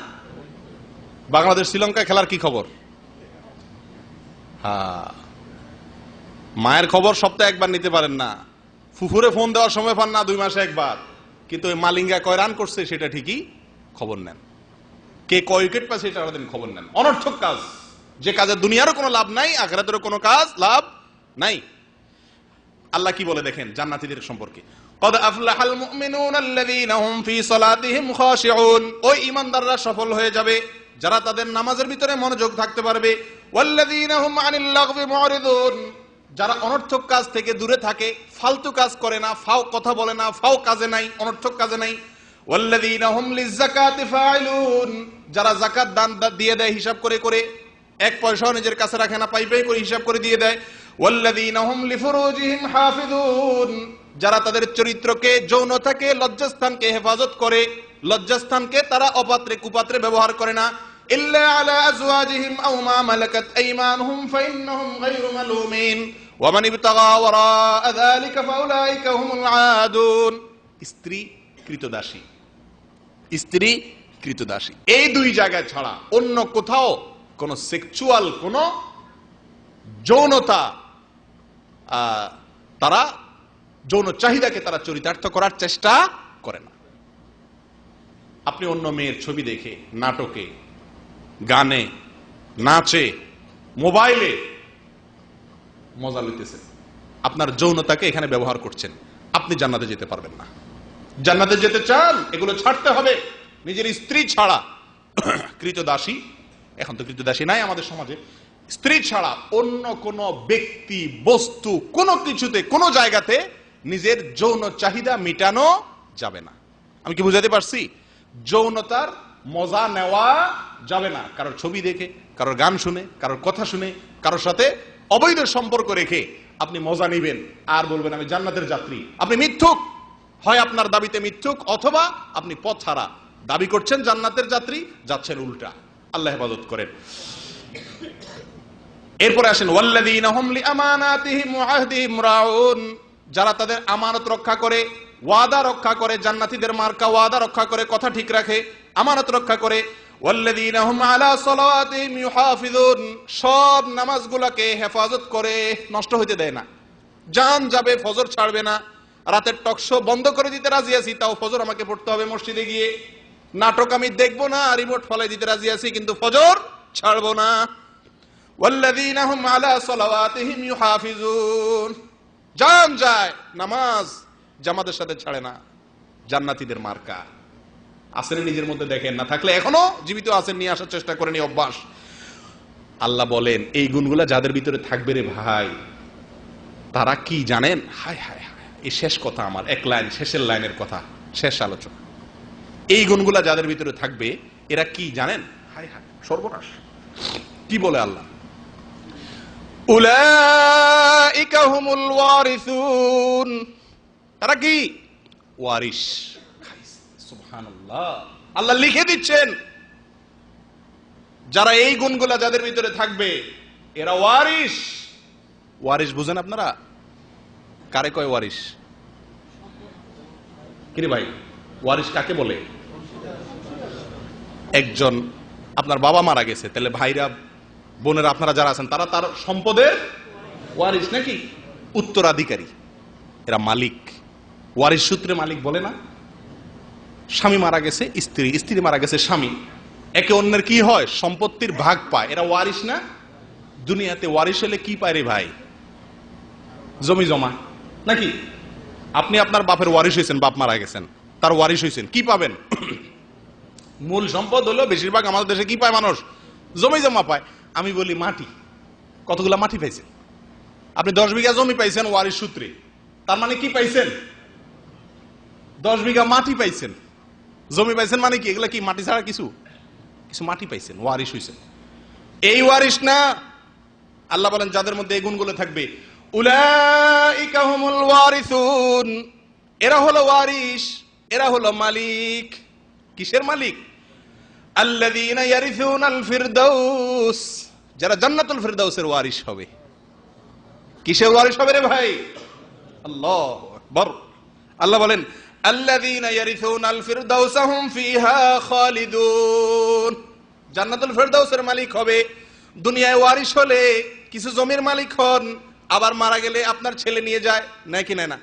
বাংলাদেশ শ্রীলঙ্কা খেলার কি খবর? হ্যাঁ, মায়ের খবর সপ্তাহে একবার নিতে পারেন না, ফুফুরে ফোন দেওয়ার সময় পান না 2 মাসে একবার, কিন্তু ওই মালিঙ্গা কয় রান করছে সেটা ঠিকই খবর নেন, কে কয় উইকেট পাচ্ছে সেটা খবর নেন। অনর্থক কাজ, যে কাজে দুনিয়ারও কোনো লাভ নাই, আখিরাতেরও কোনো কাজ লাভ নাই। আল্লাহ কি বলে দেখেন জান্নাতীদের সম্পর্কে, قد أفلح المؤمنون الذين هم في صلاتهم خاشعون, ওই ঈমানদাররা সফল হয়ে যাবে যারা তাদের নামাজের ভিতরে মনোযোগ থাকতে পারবে। والذين هم عن اللغو معرضون, যারা অনর্থক কাজ থেকে দূরে থাকে, ফালতু কাজ করে না, ফাও কথা বলে না, ফাও কাজে নাই, অনর্থক কাজে নাই। والذين هم للزكاة فاعلون, যারা যাকাত দান দিয়ে দেয় হিসাব করে করে, 1 পয়সাও নিজের কাছে রাখে না, পাই পাই করে হিসাব করে দিয়ে দেয়। والذين هم لفروجهم حافظون, যারা তাদের চরিত্রকে, যৌনতাকে, লজ্জাস্থানকে হেফাজত করে, লজ্জাস্থানকে তারা অপাত্রে কুপাত্রে ব্যবহার করে না। ইল্লা আলা আজওয়াজিহিম আও মা মালাকাত আইমানুহুম ফাইন্নাহুম গায়রু মালুমিন ওয়া মান ইবতাগা ওয়ারাআ যালিকা ফাউলাইকা হুমুল আদুন। স্ত্রী কৃতদাসী, স্ত্রী কৃতদাসী, এই 2 জায়গায় ছাড়া অন্য কোথাও কোন সেক্সুয়াল, কোন যৌনতা, তারা যৌন চাহিদাকে তারা চরিতার্থ করার চেষ্টা করে না। আপনি অন্য মেয়ের ছবি দেখে, নাটকে, গানে, নাচে, মোবাইলে মজা লইতেছেন, আপনার যৌনতাকে এখানে ব্যবহার করছেন, আপনি জান্নাতে যেতে পারবেন না। জান্নাতে যেতে চান, এগুলো ছাড়তে হবে। নিজের স্ত্রী ছাড়া, কৃতদাসী, এখন তো কৃতদাসী নাই আমাদের সমাজে, স্ত্রী ছাড়া অন্য কোন ব্যক্তি, বস্তু, কোনো কিছুতে, কোনো জায়গাতে নিজের যৌন চাহিদা মিটানো যাবে না। আমি কি বুঝাতে পারছি? যৌনতার মজা নেওয়া যাবে না কারোর ছবি দেখে, কারোর গান শুনে, কারোর কথা শুনে, কারোর সাথে অবৈধ সম্পর্ক রেখে আপনি মজা নিবেন আর বলবেন আমি জান্নাতের যাত্রী। আপনি মিথ্যুক, হয় আপনার দাবিতে মিথ্যুক, অথবা আপনি পথ ছাড়া দাবি করছেন জান্নাতের যাত্রী, যাচ্ছেন উল্টা। আল্লাহ হেফাজত করেন। এরপরে আসেন ওয়াল্লাযীনা হুম লিআমানাতিহিম ওয়া আহদিহিম রাউন, যারা তাদের আমানত রক্ষা করে, ওয়াদা রক্ষা করে। জান্নাতীদের মার্কা ওয়াদা রক্ষা করে, কথা ঠিক রাখে, আমানত রক্ষা করে। ওয়াল্লাযীনা হুম আলা সালাওয়াতিহিম ইউহাফিজুন, সব নামাজগুলোকে হেফাজত করে, নষ্ট হইতে দেয় না। জান যাবে, ফজর ছাড়বে না। রাতের টকশো বন্ধ করে দিতে রাজি আছি, তাও ফজর আমাকে পড়তে হবে মসজিদে গিয়ে। নাটক আমি দেখবো না, রিমোট ফলাই দিতে রাজি আছি, কিন্তু ফজর ছাড়বো না। ওয়াল্লাযীনা হুম আলা সালাওয়াতিহিম ইউহাফিজুন, জান যায়, নামাজ জামাতের সাথে ছাড়ে না। জান্নাতীদের মার্কা আসেন নিজের মধ্যে, দেখেন না থাকলে এখনো জীবিত আছেন, নিয়ে আসার চেষ্টা করেন এই অভ্যাস। আল্লাহ বলেন এই গুণগুলা যাদের ভিতরে থাকবে রে ভাই, তারা কি জানেন? হায় হায় হায়, এই শেষ কথা আমার, 1 লাইন, শেষের লাইনের কথা, শেষ আলোচনা। এই গুণগুলা যাদের ভিতরে থাকবে এরা কি জানেন? হায় হায়, সর্বনাশ। কি বলে আল্লাহ? উলাইকা হুমুল ওয়ারিসুন, তারা কি ওয়ারিস। সুবহানাল্লাহ, আল্লাহ লিখে দিচ্ছেন যারা এই গুণগুলা যাদের ভিতরে থাকবে এরা ওয়ারিস। ওয়ারিস বুঝেন আপনারা? কারে কয় ওয়ারিস? কিরে ভাই, ওয়ারিস কাকে বলে? একজন আপনার বাবা মারা গেছে, তাহলে ভাইরা বোনেরা আপনারা যারা আছেন তারা তার সম্পদের ওয়ারিস নাকি উত্তরাধিকারী, এরা মালিক। ওয়ারিস সূত্রে মালিক বলে না? স্বামী মারা গেছে স্ত্রী, স্ত্রী মারা গেছে স্বামী, একে অন্যের কি হয়? সম্পত্তির ভাগ পায়, এরা ওয়ারিস না? দুনিয়াতে ওয়ারিস হলে কি পায় রে ভাই? জমি জমা নাকি? আপনি আপনার বাপের ওয়ারিস হয়েছেন, বাপ মারা গেছেন, তার ওয়ারিস হয়েছেন, কি পাবেন? মূল সম্পদ হলো বেশিরভাগ আমাদের দেশে কি পায় মানুষ? জমি জমা পায়। আমি বলি মাটি, কতগুলা মাটি পাইছেন? আপনি 10 বিঘা জমি পাইছেন ওয়ারিস সূত্রে, তার মানে কি পাইছেন? 10 বিঘা মাটি পাইছেন। জমি পাইছেন মানে কি? এগুলা কি মাটি ছাড়া কিছু? কিছু মাটি পাইছেন, ওয়ারিস হইছেন। এই ওয়ারিস না, আল্লাহ বলেন যাদের মধ্যে এই গুণগুলো থাকবে উলাইকা হুমুল ওয়ারিসুন, এরা হলো ওয়ারিস, এরা হলো মালিক। কিসের মালিক? আল্লাযীনা ইয়ারিসুনাল ফিরদাউস, যারা জান্নাতুল ফিরদাউসের ওয়ারিস হবে। কিসের ওয়ারিস হবে রে ভাই? আল্লাহু আকবার। আল্লাহ বলেন আল্লাযীনা ইয়ারিসুনাল ফিরদাউস হুম ফিহা খালিদুন, জান্নাতুল ফিরদাউসের মালিক হবে। দুনিয়ায় ওয়ারিস হলে কিছু জমির মালিক হন, আবার মারা গেলে আপনার ছেলে নিয়ে যায়, নাকি নেয় না?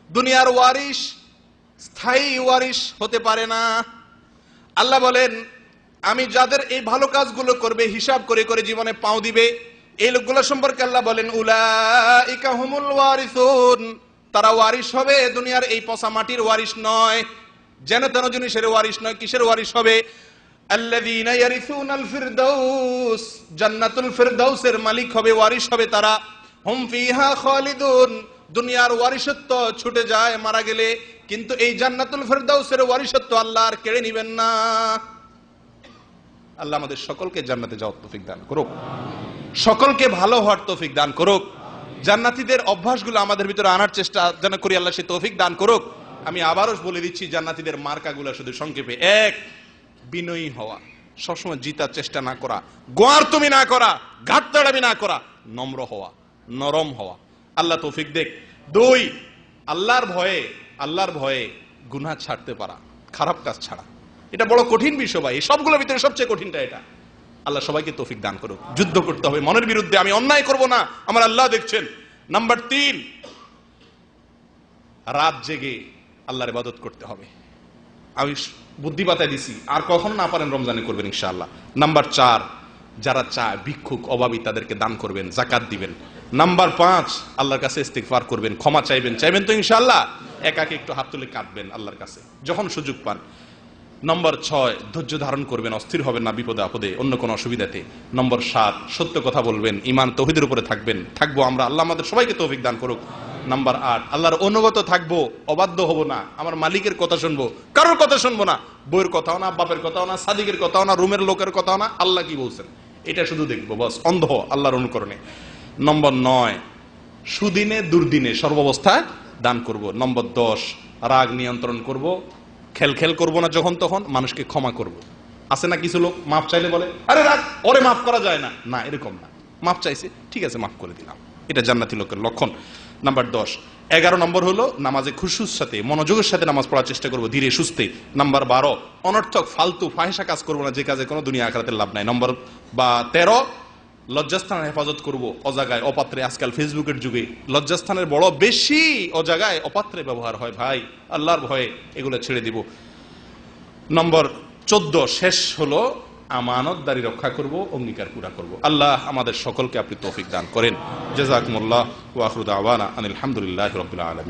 দুনিয়ার ওয়ারিস স্থায়ী ওয়ারিস হতে পারে না। আল্লাহ বলেন আমি যাদের এই ভালো কাজগুলো করবে, হিসাব করে করে জীবনে পাও দিবে, এই লোকগুলো সম্পর্কে আল্লাহ বলেন উলাইকা হুমুল ওয়ারিসুন, তারা ওয়ারিস হবে, দুনিয়ার এই পচা মাটির ওয়ারিস নয়, যেন তেন জিনিসের ওয়ারিস নয়। কিসের ওয়ারিস হবে? আল্লাযীনা ইয়ারিসুনাল ফিরদাউস, জান্নাতুল ফিরদাউসের মালিক হবে, ওয়ারিস হবে তারা। হুম ফিহা খালিদুন, দুনিয়ার ওয়ারিসত্ব ছুটে যায় মারা গেলে, কিন্তু এই জান্নাতুল ফিরদাউসের ওয়ারিসত্ব আল্লাহ আর কেড়ে নেবেন না। আল্লাহ আমাদের সকলকে জান্নাতে যাওয়ার তৌফিক দান করুক, সকলকে ভালো হওয়ার তৌফিক দান করুক, জান্নাতীদের অভ্যাসগুলো আমাদের ভিতরে আনার চেষ্টা যেন করি, আল্লাহ সে তৌফিক দান করুক। আমি আবারও বলে দিচ্ছি জান্নাতীদের মার্কাগুলো শুধু সংক্ষেপে: এক, বিনয়ী হওয়া, সবসময় জিতার চেষ্টা না করা, গোয়ার তুমি না করা, ঘাটতাড়ামি না করা, নম্র হওয়া, নরম হওয়া, আল্লাহ তৌফিক দেখ। দুই, আল্লাহর ভয়ে গুনাহ ছাড়তে পারা, খারাপ কাজ ছাড়া। এটা বড় কঠিন বিষয় ভাই, সবগুলোর ভিতরে সবচেয়ে কঠিনটা এটা। আল্লাহ সবাইকে তৌফিক দান করুক। যুদ্ধ করতে হবে মনের বিরুদ্ধে, আমি অন্যায় করব না, আমার আল্লাহ দেখছেন। নাম্বার 3, রাত জেগে আল্লাহর ইবাদত করতে হবে। আমি বুদ্ধি বাতায় দিছি, আর কখনো না পারেন রমজানে করবেন ইনশাআল্লাহ। নাম্বার 4, যারা চায় ভিক্ষুক অভাবী তাদেরকে দান করবেন, যাকাত দিবেন। নাম্বার 5, আল্লাহর কাছে ইস্তিগফার করবেন, ক্ষমা চাইবেন তো ইনশাআল্লাহ। একাকে একটু হাত তুলে কাঁদবেন আল্লাহর কাছে যখন সুযোগ পান। নম্বর 6, ধৈর্য ধারণ করবেন, অস্থির হবেন না বিপদে আপদে, অন্য কোনো অসুবিধাতে। নম্বর 7, সত্য কথা বলবেন, ঈমান তাওহীদের উপরে থাকবো আমরা, আল্লাহ আমাদের সবাইকে তৌফিক দান করুক। নাম্বার 8, আল্লাহর অনুগত থাকবো, অবাধ্য হব না, আমার মালিকের কথা শুনবো, কারোর কথা শুনবো না, বইয়ের কথাও না, বাপের কথাও না, সাদিকের কথাও না, রুমের লোকের কথাও না, আল্লাহ কি বলছেন এটা শুধু দেখবো, বস অন্ধ আল্লাহর অনুকরণে। নম্বর 9, সুদিনে দুর্দিনে সর্বাবস্থায় দান করব। নম্বর 10, রাগ নিয়ন্ত্রণ করব, খেল করব না যখন তখন, মানুষকে ক্ষমা করব। আছে না কিছু লোক মাফ চাইলে বলে আরে রাগ, ওরে মাফ করা যায় না, না এরকম না, মাফ চাইছে ঠিক আছে মাফ করে দিলাম, এটা জান্নাতি লোকের লক্ষণ। নাম্বার 10। 11 নম্বর হলো নামাজে খুশুর সাথে মনোযোগের সাথে নামাজ পড়ার চেষ্টা করব, ধীরে সুস্থে। নাম্বার 12, অনর্থক ফালতু ফাহিশা কাজ করবো না, যে কাজে কোনো দুনিয়া আখিরাতের লাভ নাই। নম্বর 13, লজ্জাস্থানের হেফাজত করব, অজাগায় অপাত্রে। আজকাল ফেসবুকের যুগে লজ্জাস্থানের বড় বেশি অজাগায় অপাত্রে ব্যবহার হয় ভাই, আল্লাহর ভয়ে এগুলো ছেড়ে দিব। নম্বর 14, শেষ হলো আমানতদারি রক্ষা করব, অঙ্গীকার পুরা করব। আল্লাহ আমাদের সকলকে আপনি তৌফিক দান করেন। জাযাকুমুল্লাহ ওয়া আখিরু দাওয়ানা আনিল হামদুলিল্লাহি রাব্বিল আলামিন।